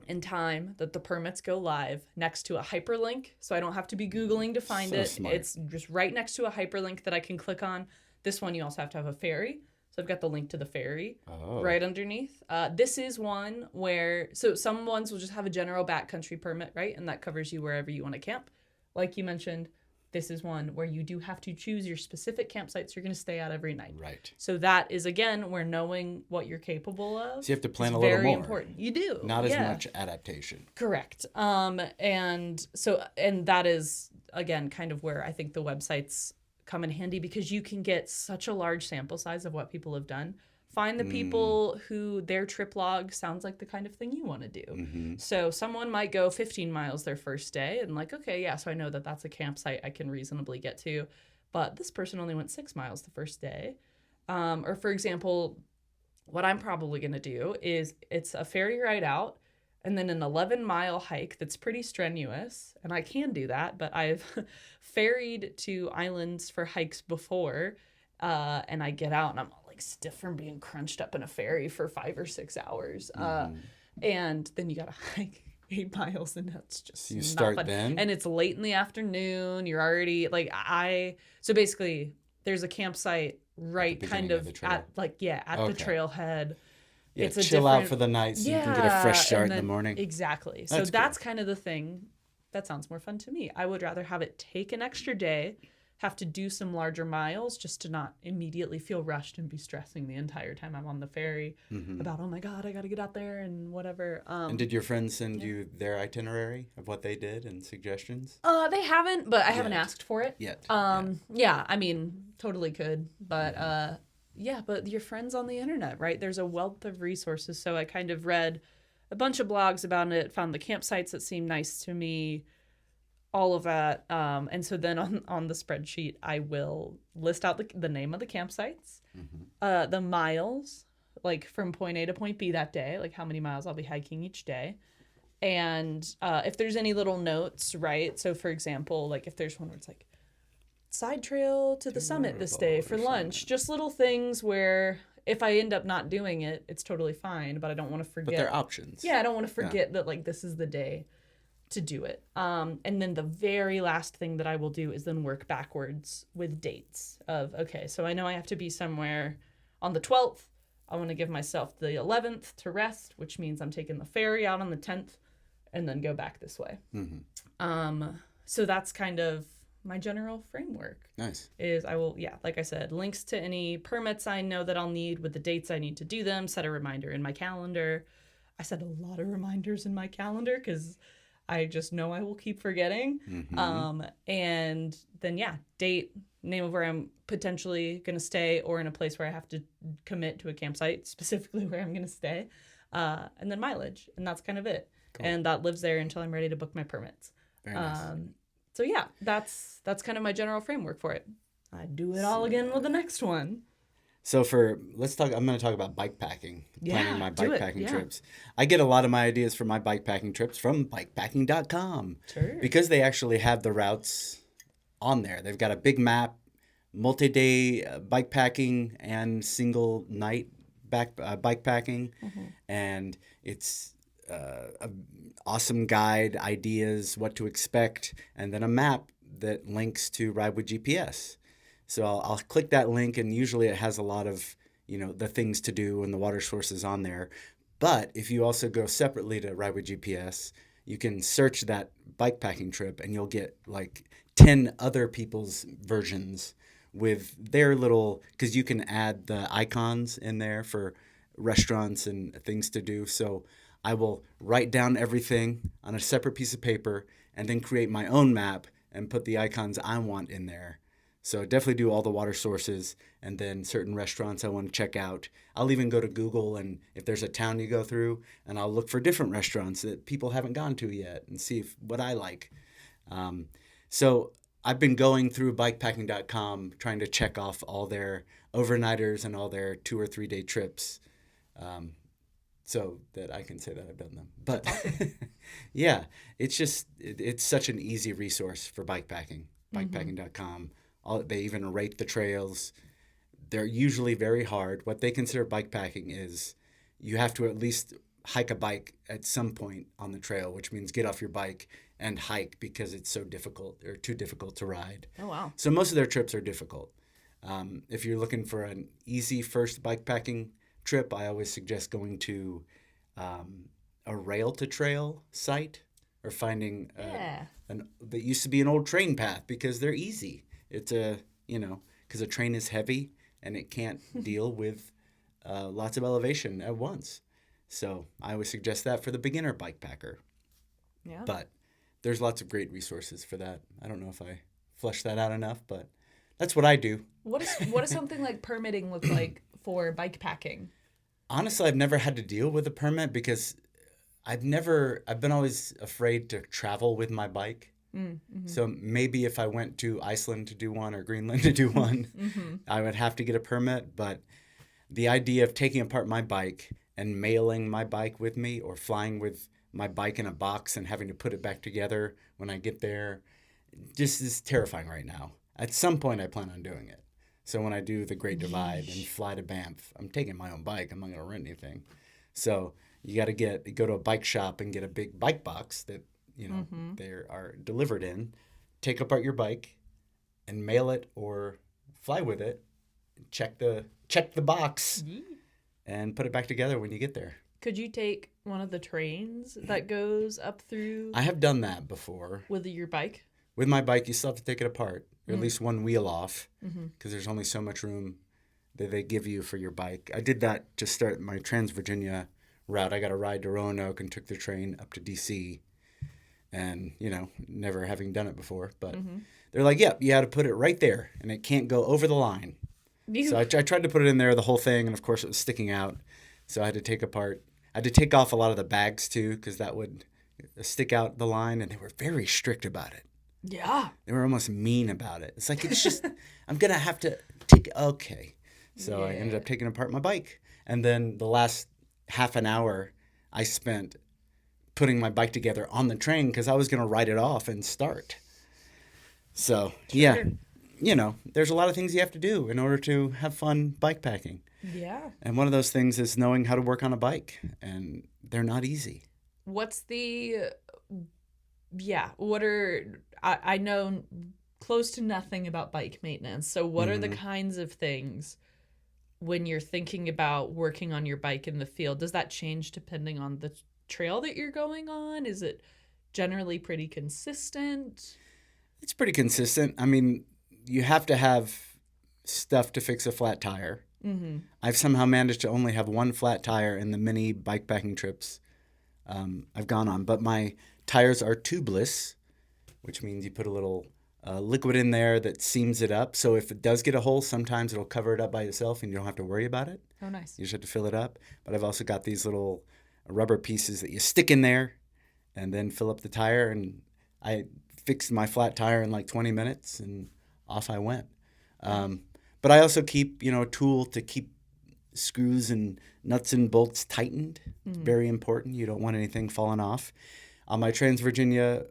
and time that the permits go live next to a hyperlink. So I don't have to be Googling to find it. Smart. It's just right next to a hyperlink that I can click on. This one, you also have to have a ferry. So I've got the link to the ferry right underneath. This is one where, so some ones will just have a general backcountry permit, right? And that covers you wherever you want to camp. Like you mentioned, this is one where you do have to choose your specific campsites you're going to stay at every night. Right. So that is, again, where knowing what you're capable of. So you have to plan is a little very more. important. You do. Not as much adaptation. Correct. And that is, again, kind of where I think the websites come in handy, because you can get such a large sample size of what people have done. Find the people who their trip log sounds like the kind of thing you want to do. So someone might go 15 miles their first day and like, okay, yeah, so I know that that's a campsite I can reasonably get to. But this person only went 6 miles the first day. Or for example, what I'm probably going to do is it's a ferry ride out and then an 11-mile hike that's pretty strenuous. And I can do that, but I've ferried to islands for hikes before. And I get out and I'm all like stiff from being crunched up in a ferry for 5 or 6 hours. And then you got to hike 8 miles and that's just So you not start fun. then? And it's late in the afternoon. You're already like, so basically there's a campsite right kind of the trail. at the trailhead. Yeah, It's a chill out different- for the night so you can get a fresh start in the then- morning. Exactly. So That's that's kind of the thing. That sounds more fun to me. I would rather have it take an extra day, have to do some larger miles just to not immediately feel rushed and be stressing the entire time I'm on the ferry about, oh my God, I got to get out there and whatever. And did your friends send you their itinerary of what they did and suggestions? They haven't, but I haven't asked for it. Yet. Yeah, I mean, totally could. But but your friends on the internet, right? There's a wealth of resources. So I kind of read a bunch of blogs about it, found the campsites that seemed nice to me, all of that. And so then on the spreadsheet, I will list out the name of the campsites, the miles, like from point A to point B that day, like how many miles I'll be hiking each day. And if there's any little notes, right? So for example, like if there's one where it's like side trail to the summit this day for lunch, just little things where if I end up not doing it, it's totally fine, but I don't want to forget. But they're options. Yeah, I don't want to forget that like this is the day to do it. And then the very last thing that I will do is then work backwards with dates of, okay, so I know I have to be somewhere on the 12th. I want to give myself the 11th to rest, which means I'm taking the ferry out on the 10th and then go back this way. So that's kind of my general framework. Nice. Is I will, like I said, links to any permits I know that I'll need with the dates I need to do them, set a reminder in my calendar. I set a lot of reminders in my calendar because I just know I will keep forgetting. And then, date, name of where I'm potentially going to stay or in a place where I have to commit to a campsite, specifically where I'm going to stay, and then mileage. And that's kind of it. Cool. And that lives there until I'm ready to book my permits. Very nice. So that's kind of my general framework for it. I do it all again with the next one. So I'm going to talk about bike packing, planning my bike packing trips. I get a lot of my ideas for my bike packing trips from bikepacking.com. Sure. Because they actually have the routes on there. They've got a big map, multi-day bike packing and single night bike packing. And it's awesome guide, ideas, what to expect, and then a map that links to Ride with GPS. So I'll click that link, and usually it has a lot of, the things to do and the water sources on there. But if you also go separately to Ride with GPS, you can search that bike packing trip, and you'll get like 10 other people's versions with their little, because you can add the icons in there for restaurants and things to do. So I will write down everything on a separate piece of paper and then create my own map and put the icons I want in there. So definitely do all the water sources and then certain restaurants I want to check out. I'll even go to Google, and if there's a town you go through, and I'll look for different restaurants that people haven't gone to yet and see what I like. So I've been going through bikepacking.com trying to check off all their overnighters and all their 2 or 3 day trips. So that I can say that I've done them. But it's such an easy resource for bikepacking, bikepacking.com. They even rate the trails. They're usually very hard. What they consider bikepacking is you have to at least hike a bike at some point on the trail, which means get off your bike and hike because it's so difficult or too difficult to ride. Oh, wow. So most of their trips are difficult. If you're looking for an easy first bikepacking trip, I always suggest going to a rail to trail site or finding that used to be an old train path because they're easy. It's because a train is heavy and it can't deal with lots of elevation at once. So I always suggest that for the beginner bike packer. Yeah. But there's lots of great resources for that. I don't know if I fleshed that out enough, but that's what I do. What is something like permitting look like for bike packing? Honestly, I've never had to deal with a permit because I've been always afraid to travel with my bike. Mm-hmm. So maybe if I went to Iceland to do one or Greenland to do one, I would have to get a permit. But the idea of taking apart my bike and mailing my bike with me or flying with my bike in a box and having to put it back together when I get there just is terrifying right now. At some point, I plan on doing it. So when I do the Great Divide and fly to Banff, I'm taking my own bike. I'm not going to rent anything. So you got to go to a bike shop and get a big bike box that they are delivered in. Take apart your bike and mail it or fly with it. Check the box and put it back together when you get there. Could you take one of the trains that goes up through? I have done that before. With your bike? With my bike, you still have to take it apart, or at least one wheel off, because there's only so much room that they give you for your bike. I did that to start my Trans-Virginia route. I got a ride to Roanoke and took the train up to D.C., and, never having done it before. But they're like, yep, you had to put it right there, and it can't go over the line. So I tried to put it in there, the whole thing, and, of course, it was sticking out. So I had to take apart I had to take off a lot of the bags too, because that would stick out the line, and they were very strict about it. Yeah. They were almost mean about it. It's like, it's just, I'm going to have to take, okay. So I ended up taking apart my bike. And then the last half an hour I spent putting my bike together on the train because I was going to ride it off and start. So, yeah, you know, there's a lot of things you have to do in order to have fun bike packing. Yeah. And one of those things is knowing how to work on a bike. And they're not easy. What's the, what are, I know close to nothing about bike maintenance. So what are the kinds of things when you're thinking about working on your bike in the field? Does that change depending on the trail that you're going on? Is it generally pretty consistent? It's pretty consistent. I mean, you have to have stuff to fix a flat tire. Mm-hmm. I've somehow managed to only have one flat tire in the many bikepacking trips I've gone on. But my tires are tubeless, which means you put a little liquid in there that seams it up. So if it does get a hole, sometimes it'll cover it up by itself and you don't have to worry about it. Oh, nice. You just have to fill it up. But I've also got these little rubber pieces that you stick in there and then fill up the tire. And I fixed my flat tire in like 20 minutes and off I went. But I also keep, a tool to keep screws and nuts and bolts tightened. It's very important. You don't want anything falling off. On my Trans-Virginia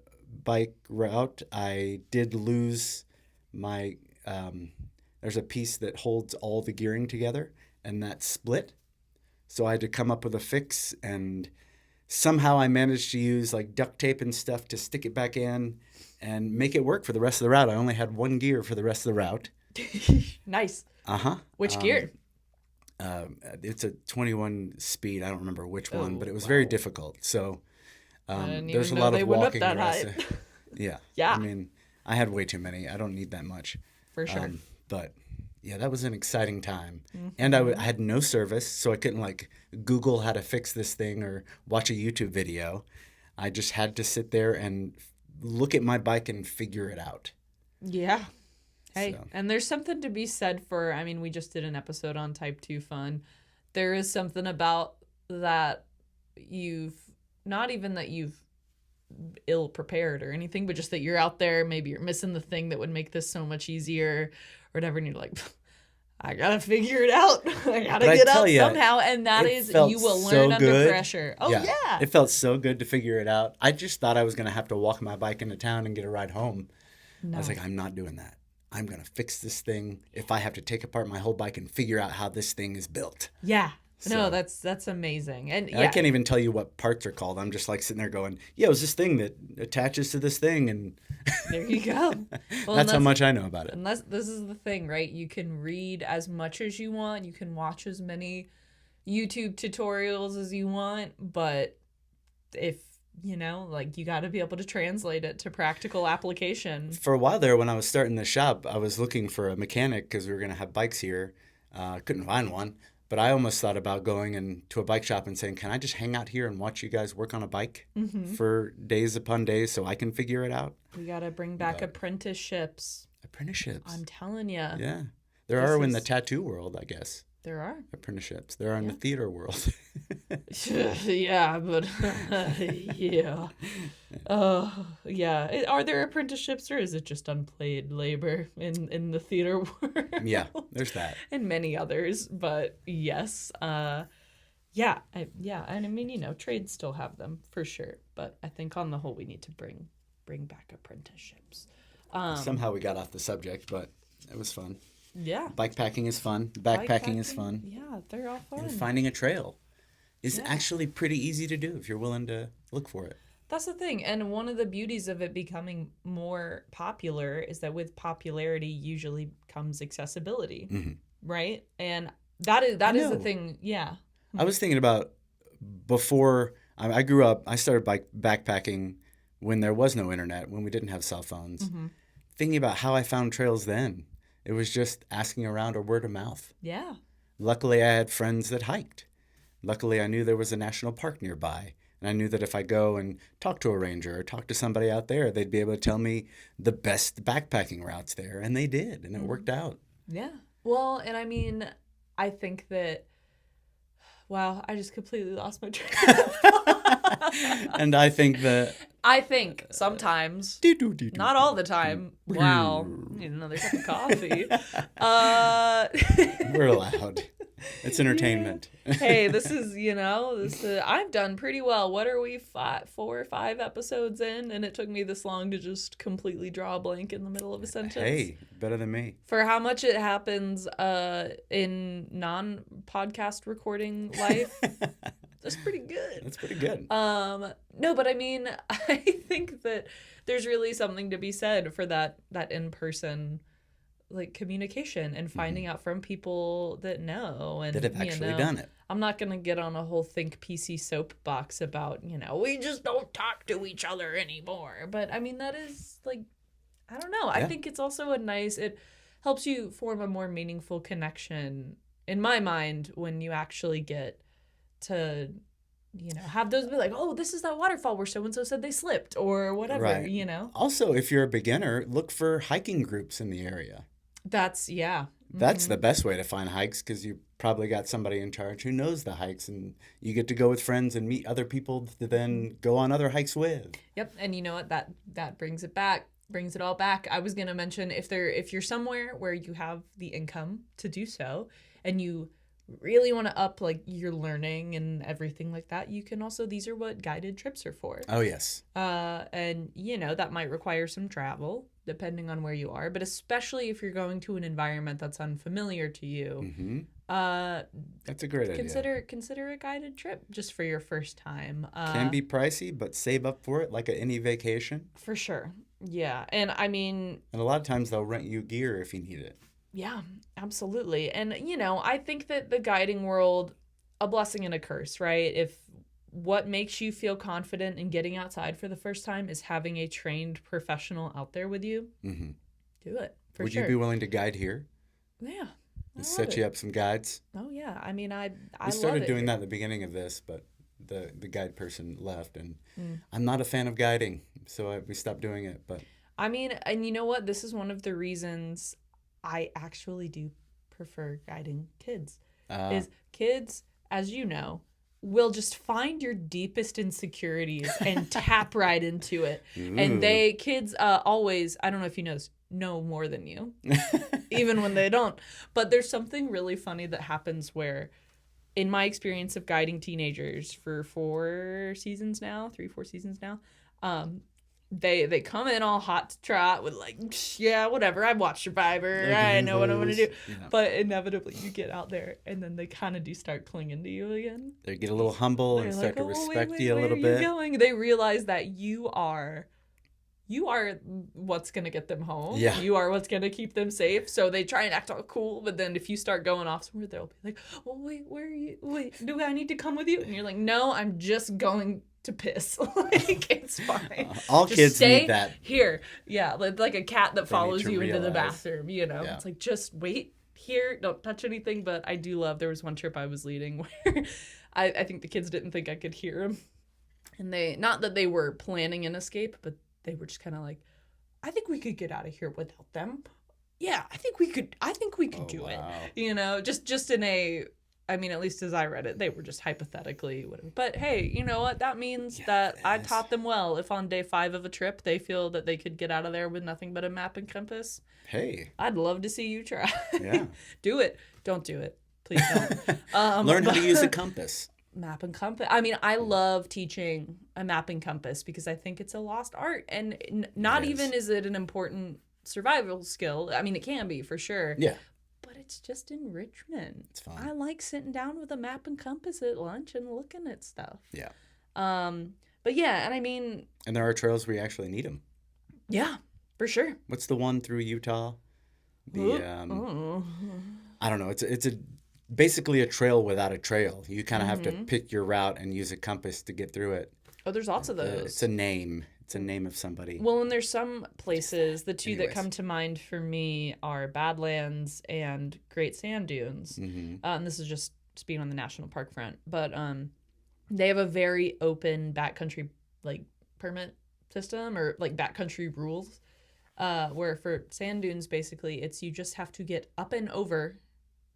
bike route, I did lose my, there's a piece that holds all the gearing together, and that split. So I had to come up with a fix, and somehow I managed to use like duct tape and stuff to stick it back in and make it work for the rest of the route. I only had one gear for the rest of the route. Nice. Uh-huh. Which gear? It's a 21 speed. I don't remember which one, but it was very difficult. So there's a lot of walking. Yeah. Yeah. I mean, I had way too many. I don't need that much. For sure. But yeah, that was an exciting time. Mm-hmm. And I had no service, so I couldn't like Google how to fix this thing or watch a YouTube video. I just had to sit there and look at my bike and figure it out. Yeah. Hey, and there's something to be said for, I mean, we just did an episode on Type 2 fun. There is something about that not even that you've ill prepared or anything, but just that you're out there, maybe you're missing the thing that would make this so much easier or whatever, and you're like, I gotta figure it out. I gotta get up somehow, and that is, you will learn under pressure. Oh, yeah. It felt so good to figure it out. I just thought I was going to have to walk my bike into town and get a ride home. No. I was like, I'm not doing that. I'm going to fix this thing if I have to take apart my whole bike and figure out how this thing is built. Yeah. No, that's amazing. And I can't even tell you what parts are called. I'm just like sitting there going, yeah, it was this thing that attaches to this thing. And there you go. Well, that's how much I know about it. And this is the thing, right? You can read as much as you want. You can watch as many YouTube tutorials as you want. But if, you got to be able to translate it to practical application. For a while there, when I was starting the shop, I was looking for a mechanic because we were going to have bikes here. Couldn't find one. But I almost thought about going into a bike shop and saying, can I just hang out here and watch you guys work on a bike for days upon days so I can figure it out? We got to bring back apprenticeships. Apprenticeships. I'm telling you. Yeah. There are in the tattoo world, I guess. There are. Apprenticeships. There are in the theater world. Yeah, but yeah. Yeah. Are there apprenticeships, or is it just unpaid labor in the theater world? Yeah, there's that. And many others, but yes. And I mean, trades still have them for sure, but I think on the whole we need to bring back apprenticeships. Somehow we got off the subject, but it was fun. Yeah. Bikepacking is fun. Backpacking is fun. Yeah, they're all fun. And finding a trail is actually pretty easy to do if you're willing to look for it. That's the thing. And one of the beauties of it becoming more popular is that with popularity usually comes accessibility, right? And that is the thing. Yeah. I was thinking about before I grew up, I started backpacking when there was no internet, when we didn't have cell phones. Thinking about how I found trails then. It was just asking around or word of mouth. Yeah. Luckily, I had friends that hiked. Luckily, I knew there was a national park nearby. And I knew that if I go and talk to a ranger or talk to somebody out there, they'd be able to tell me the best backpacking routes there. And they did. And it worked out. Yeah. Well, and I mean, I think that Wow, I just completely lost my train of thought. And I think that... I think sometimes, not all the time. Wow, need another cup of coffee. We're allowed. It's entertainment. Yeah. Hey, this is, I've done pretty well. What are we, 4 or 5 episodes in? And it took me this long to just completely draw a blank in the middle of a sentence. Hey, better than me. For how much it happens in non-podcast recording life, that's pretty good. That's pretty good. No, but I mean, I think that there's really something to be said for that in-person like communication and finding out from people that know and that have actually done it. I'm not going to get on a whole think PC soapbox about, we just don't talk to each other anymore. But I mean, that is like, I don't know. Yeah. I think it's also it helps you form a more meaningful connection in my mind when you actually get to, have those be like, oh, this is that waterfall where so-and-so said they slipped or whatever, right. Also, if you're a beginner, look for hiking groups in the area. That's the best way to find hikes because you probably got somebody in charge who knows the hikes and you get to go with friends and meet other people to then go on other hikes with. Yep. And you know what? That brings it all back. I was going to mention if you're somewhere where you have the income to do so and you really want to up like your learning and everything like that, you can also, these are what guided trips are for. Oh, yes. And that might require some travel depending on where you are, but especially if you're going to an environment that's unfamiliar to you. Mm-hmm. That's a great idea. Consider a guided trip just for your first time. Can be pricey, but save up for it like any vacation. For sure. Yeah. And I mean... And a lot of times they'll rent you gear if you need it. Yeah, absolutely. And, I think that the guiding world, a blessing and a curse, right? If what makes you feel confident in getting outside for the first time is having a trained professional out there with you, mm-hmm. do it. Would you be willing to guide here? Yeah. Set you up some guides? Oh, yeah. I mean, I We started doing that at the beginning of this, but the guide person left, and I'm not a fan of guiding, so we stopped doing it. But I mean, and you know what? This is one of the reasons I actually do prefer guiding kids. Is kids, as you know, will just find your deepest insecurities and tap right into it. Ooh. And kids always, I don't know if you know more than you, even when they don't. But there's something really funny that happens where, in my experience of guiding teenagers for 4 seasons now, 3-4 seasons now, they come in all hot to trot with like, yeah, whatever, I've watched Survivor, I know what I'm going to do. Yeah. But inevitably you get out there and then they kind of do start clinging to you again. They get a little humble and start to respect you a little bit. Where are you going? They realize that you are what's going to get them home. Yeah. You are what's going to keep them safe. So they try and act all cool, but then if you start going off somewhere, they'll be like, well, wait, where are you? Wait, do I need to come with you? And you're like, no, I'm just going to piss. Like, it's fine. All just kids stay need that. Here. Yeah, like a cat that follows you into the bathroom, Yeah. It's like, just wait here, don't touch anything. But I do love, there was one trip I was leading where I think the kids didn't think I could hear them. And not that they were planning an escape, but they were just kind of like, I think we could get out of here without them. Yeah, I think we could do it. Just in a, I mean, at least as I read it, they were just hypothetically whatever. But hey, you know what? That means that I taught them well. If on day 5 of a trip they feel that they could get out of there with nothing but a map and compass, hey, I'd love to see you try. Yeah. Do it. Don't do it. Please don't. Learn how to use a compass. Map and compass. I mean, I love teaching a map and compass because I think it's a lost art. And not even is it an important survival skill. I mean, it can be for sure. Yeah. But it's just enrichment. It's fun. I like sitting down with a map and compass at lunch and looking at stuff. Yeah. But yeah, and I mean... And there are trails where you actually need them. Yeah, for sure. What's the one through Utah? I don't know. It's basically a trail without a trail. You kind of have to pick your route and use a compass to get through it. Oh, there's lots of those. It's a name. It's a name of somebody. Well, and there's some places, the two that come to mind for me are Badlands and Great Sand Dunes. Mm-hmm. And this is just being on the national park front. But they have a very open backcountry like permit system or like backcountry rules. Where for sand dunes, basically, it's you just have to get up and over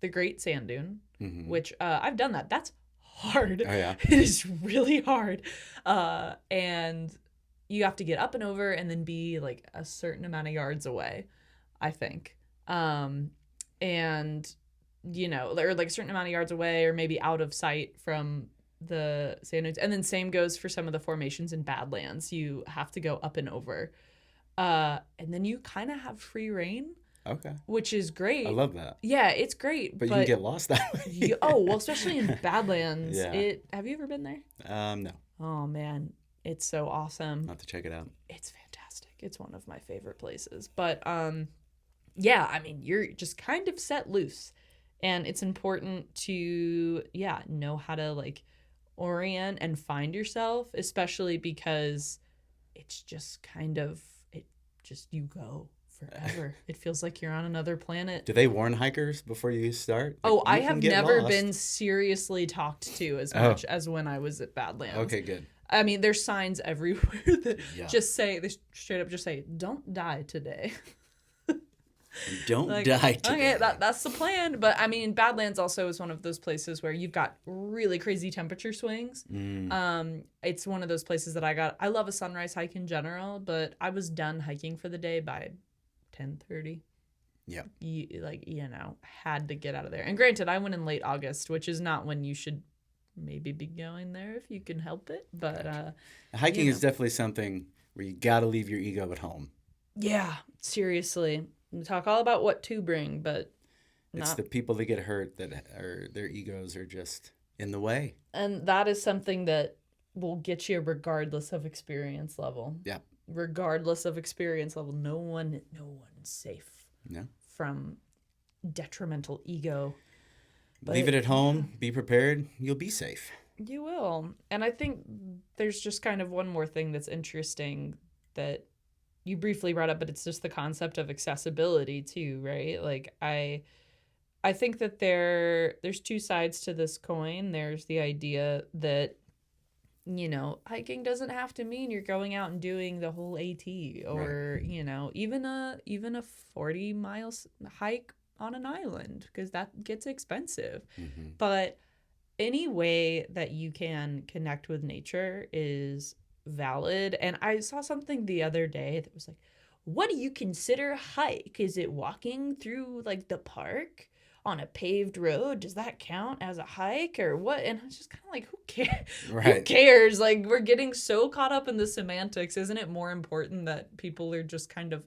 the Great Sand Dune, which I've done that. That's hard. Oh, yeah. It is really hard. And you have to get up and over and then be like a certain amount of yards away, I think. And, you know, or like a certain amount of yards away or maybe out of sight from the sand dunes. And then same goes for some of the formations in Badlands. You have to go up and over. And then you kind of have free reign. Okay. Which is great. I love that. Yeah, it's great. But you can get lost that way. well, especially in Badlands. Yeah. Have you ever been there? No. Oh, man. It's so awesome. I'll have to check it out. It's fantastic. It's one of my favorite places. But, yeah, I mean, you're just kind of set loose. And it's important to, know how to, like, orient and find yourself, especially because it's just kind of, you go forever. It feels like you're on another planet. Do they warn hikers before you start? Oh, I You have can get never lost. been seriously talked to as much as when I was at Badlands. Okay, good. I mean, there's signs everywhere that Yeah. they straight up just say, "Don't die today." Don't Like, die today. okay, that's the plan. But I mean, Badlands also is one of those places where you've got really crazy temperature swings. It's one of those places that I love a sunrise hike in general, but I was done hiking for the day by 10:30. Yeah. Had to get out of there. And granted, I went in late August, which is not when you should maybe be going there if you can help it. But Hiking is definitely something where you got to leave your ego at home. yeah, seriously. We talk all about what to bring, but It's the people that get hurt that are their egos are just in the way. and that is something that will get you regardless of experience level. Yeah. Regardless of experience level, no one's safe No. from detrimental ego. But Leave it at home. Be prepared. You'll be safe. You will. And I think there's just kind of one more thing that's interesting that you briefly brought up, but it's just the concept of accessibility too, right? Like I think that there's two sides to this coin. There's the idea that, hiking doesn't have to mean you're going out and doing the whole AT or, even a 40 miles hike on an island, because that gets expensive. Mm-hmm. But any way that you can connect with nature is valid. And I saw something the other day that was like, what do you consider a hike? Is it walking through like the park on a paved road? Does that count as a hike or what? And I was just kind of like, who cares? Right. Who cares? Like, we're getting so caught up in the semantics. Isn't it more important that people are just kind of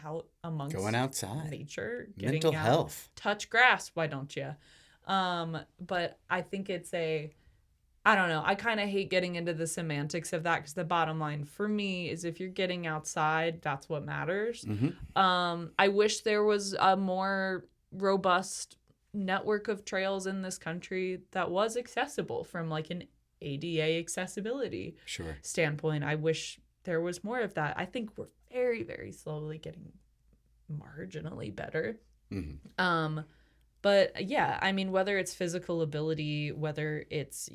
out amongst Going outside. nature, Mental out, health. touch grass? Why don't you? But I think I don't know. I kind of hate getting into the semantics of that, because the bottom line for me is if you're getting outside, that's what matters. Mm-hmm. I wish there was a more robust network of trails in this country that was accessible from like an ADA accessibility standpoint. I wish there was more of that. I think we're very, very slowly getting marginally better. Mm-hmm. But yeah, I mean, whether it's physical ability, whether it's,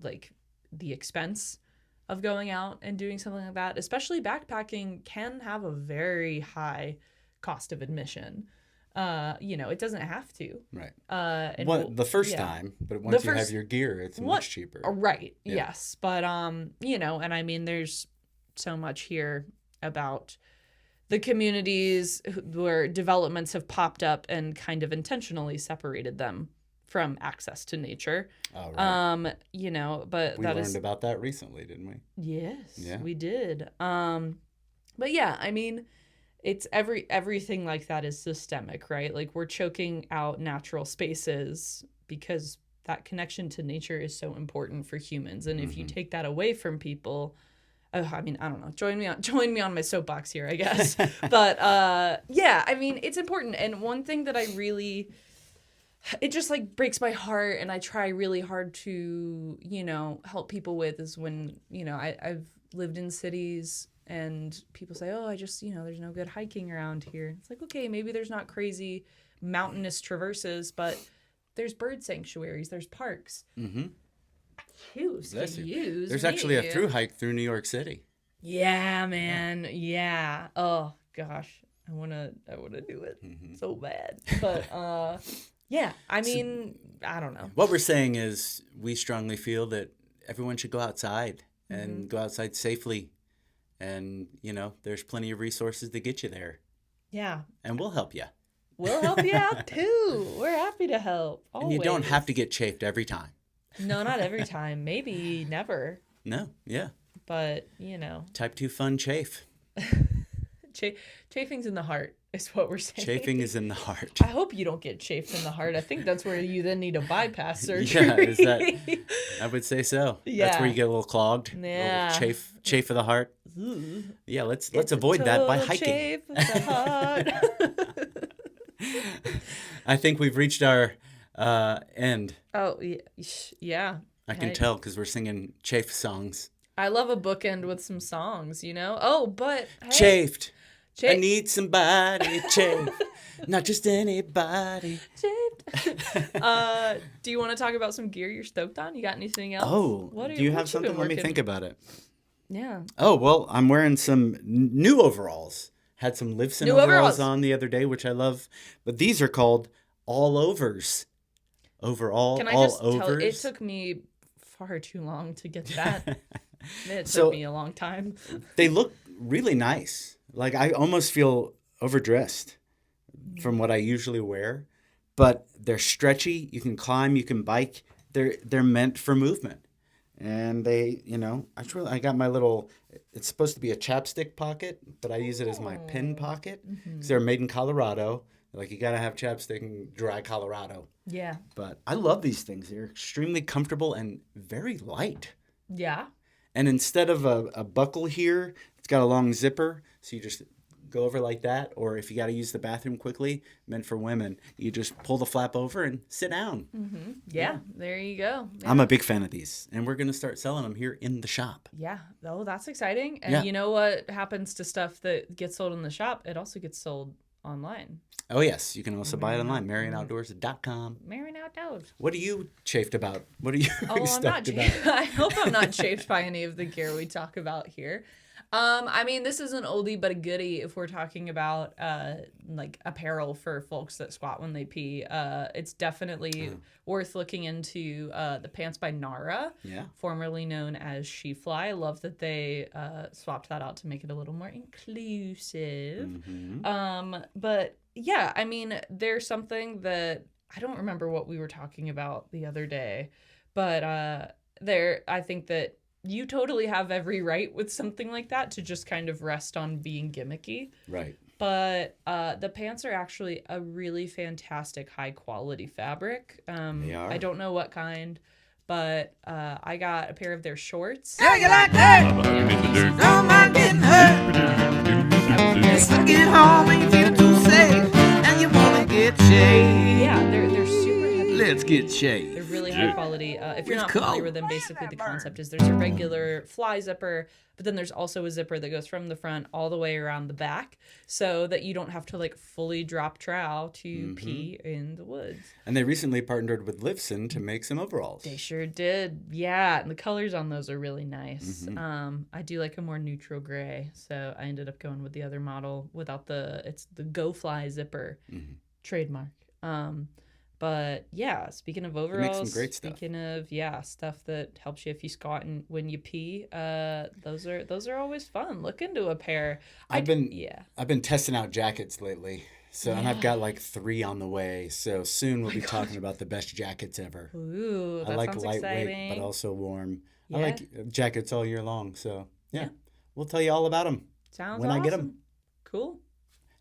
like the expense of going out and doing something like that, especially backpacking can have a very high cost of admission. It doesn't have to. Right. And the first time, but once you have your gear, it's much cheaper. Right. Yeah. Yes. But, and I mean, there's so much here about the communities where developments have popped up and kind of intentionally separated them from access to nature. Oh, right. But we learned about that recently, didn't we? Yes, we did. But yeah, I mean, it's everything like that is systemic, right? Like, we're choking out natural spaces because that connection to nature is so important for humans. And if you take that away from people, I mean, I don't know. Join me on my soapbox here, I guess. But yeah, I mean, it's important. And one thing that it just like breaks my heart, and I try really hard to, help people with, is when, I've lived in cities and people say, oh, I just, there's no good hiking around here. It's like, okay, maybe there's not crazy mountainous traverses, but there's bird sanctuaries, there's parks. Mm-hmm. There's actually a through hike through New York City. Yeah, man. Yeah. Oh gosh, I wanna do it so bad. But yeah, I mean, I don't know. What we're saying is we strongly feel that everyone should go outside and go outside safely. And, there's plenty of resources to get you there. Yeah. And we'll help you. We'll help you out too. We're happy to help. Always. And you don't have to get chafed every time. No, not every time. Maybe never. No, yeah. But, Type 2 fun chafe. Chafing's in the heart is what we're saying. Chafing is in the heart. I hope you don't get chafed in the heart. I think that's where you then need a bypass surgery. I would say so. Yeah. That's where you get a little clogged. Yeah. A little chafe of the heart. Ooh. Yeah, let's avoid that by hiking. Chafe of the heart. I think we've reached our end. Oh, yeah. I can tell because we're singing chafe songs. I love a bookend with some songs, Oh, but hey, Chafed. I need somebody chafed. Not just anybody. Chafed. Do you want to talk about some gear you're stoked on? You got anything else? Oh, do you have something? Let me think about it. Yeah. Oh, well, I'm wearing some new overalls. Had some Livson overalls on the other day, which I love. But these are called all overs. Overall, Can I all just overs. tell? It took me far too long to get that. It took me a long time. They look really nice. Like I almost feel overdressed from what I usually wear, but they're stretchy. You can climb, you can bike. They're meant for movement. And they, I got my little, it's supposed to be a chapstick pocket, but I use it as my pin pocket because they're made in Colorado. Like you got to have chapstick in dry Colorado. Yeah. But I love these things. They're extremely comfortable and very light. Yeah. And instead of a buckle here, it's got a long zipper. So you just go over like that. Or if you got to use the bathroom quickly, meant for women, you just pull the flap over and sit down. Mm-hmm. Yeah, there you go. Yeah. I'm a big fan of these. And we're going to start selling them here in the shop. Yeah. Oh, that's exciting. And you know what happens to stuff that gets sold in the shop? It also gets sold online. Oh, yes. You can also buy it online. MarionOutdoors.com. Marion Outdoors. What are you chafed about? What are you I'm not stoked about? I hope I'm not chafed by any of the gear we talk about here. This is an oldie but a goodie if we're talking about like apparel for folks that squat when they pee. It's definitely worth looking into the pants by Nara, formerly known as She Fly. I love that they swapped that out to make it a little more inclusive. But yeah, there's something that I don't remember what we were talking about the other day, but I think that you totally have every right with something like that to just kind of rest on being gimmicky. Right. But the pants are actually a really fantastic high quality fabric. They are. I don't know what kind, but I got a pair of their shorts. Yeah, you like that? Don't mind getting hurt. Just get home and you feel too safe, and you wanna get shaved. Yeah, they're super heavy. Let's get shaved. They're really high quality. If you're not Cool. familiar with them, basically the concept is there's a regular fly zipper, but then there's also a zipper that goes from the front all the way around the back so that you don't have to like fully drop trowel to pee in the woods. And they recently partnered with Livson to make some overalls. They sure did. Yeah, and the colors on those are really nice. I do like a more neutral gray, so I ended up going with the other model without it's the Go Fly zipper trademark. But yeah, speaking of overalls, some great stuff. Speaking of stuff that helps you if you squat and when you pee, those are always fun. Look into a pair. I've been testing out jackets lately. So and I've got like 3 on the way. So soon we'll be talking about the best jackets ever. Ooh, that I like sounds lightweight exciting. but also warm. Yeah. I like jackets all year long. So yeah. We'll tell you all about them Sounds when awesome. I get them. Cool.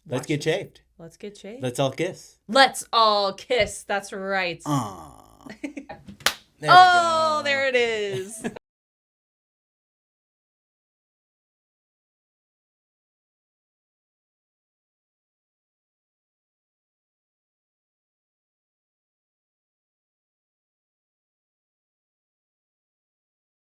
Let's get shaved. Let's get shaved. Let's all kiss. Let's all kiss. That's right. Aww. Oh, there it is.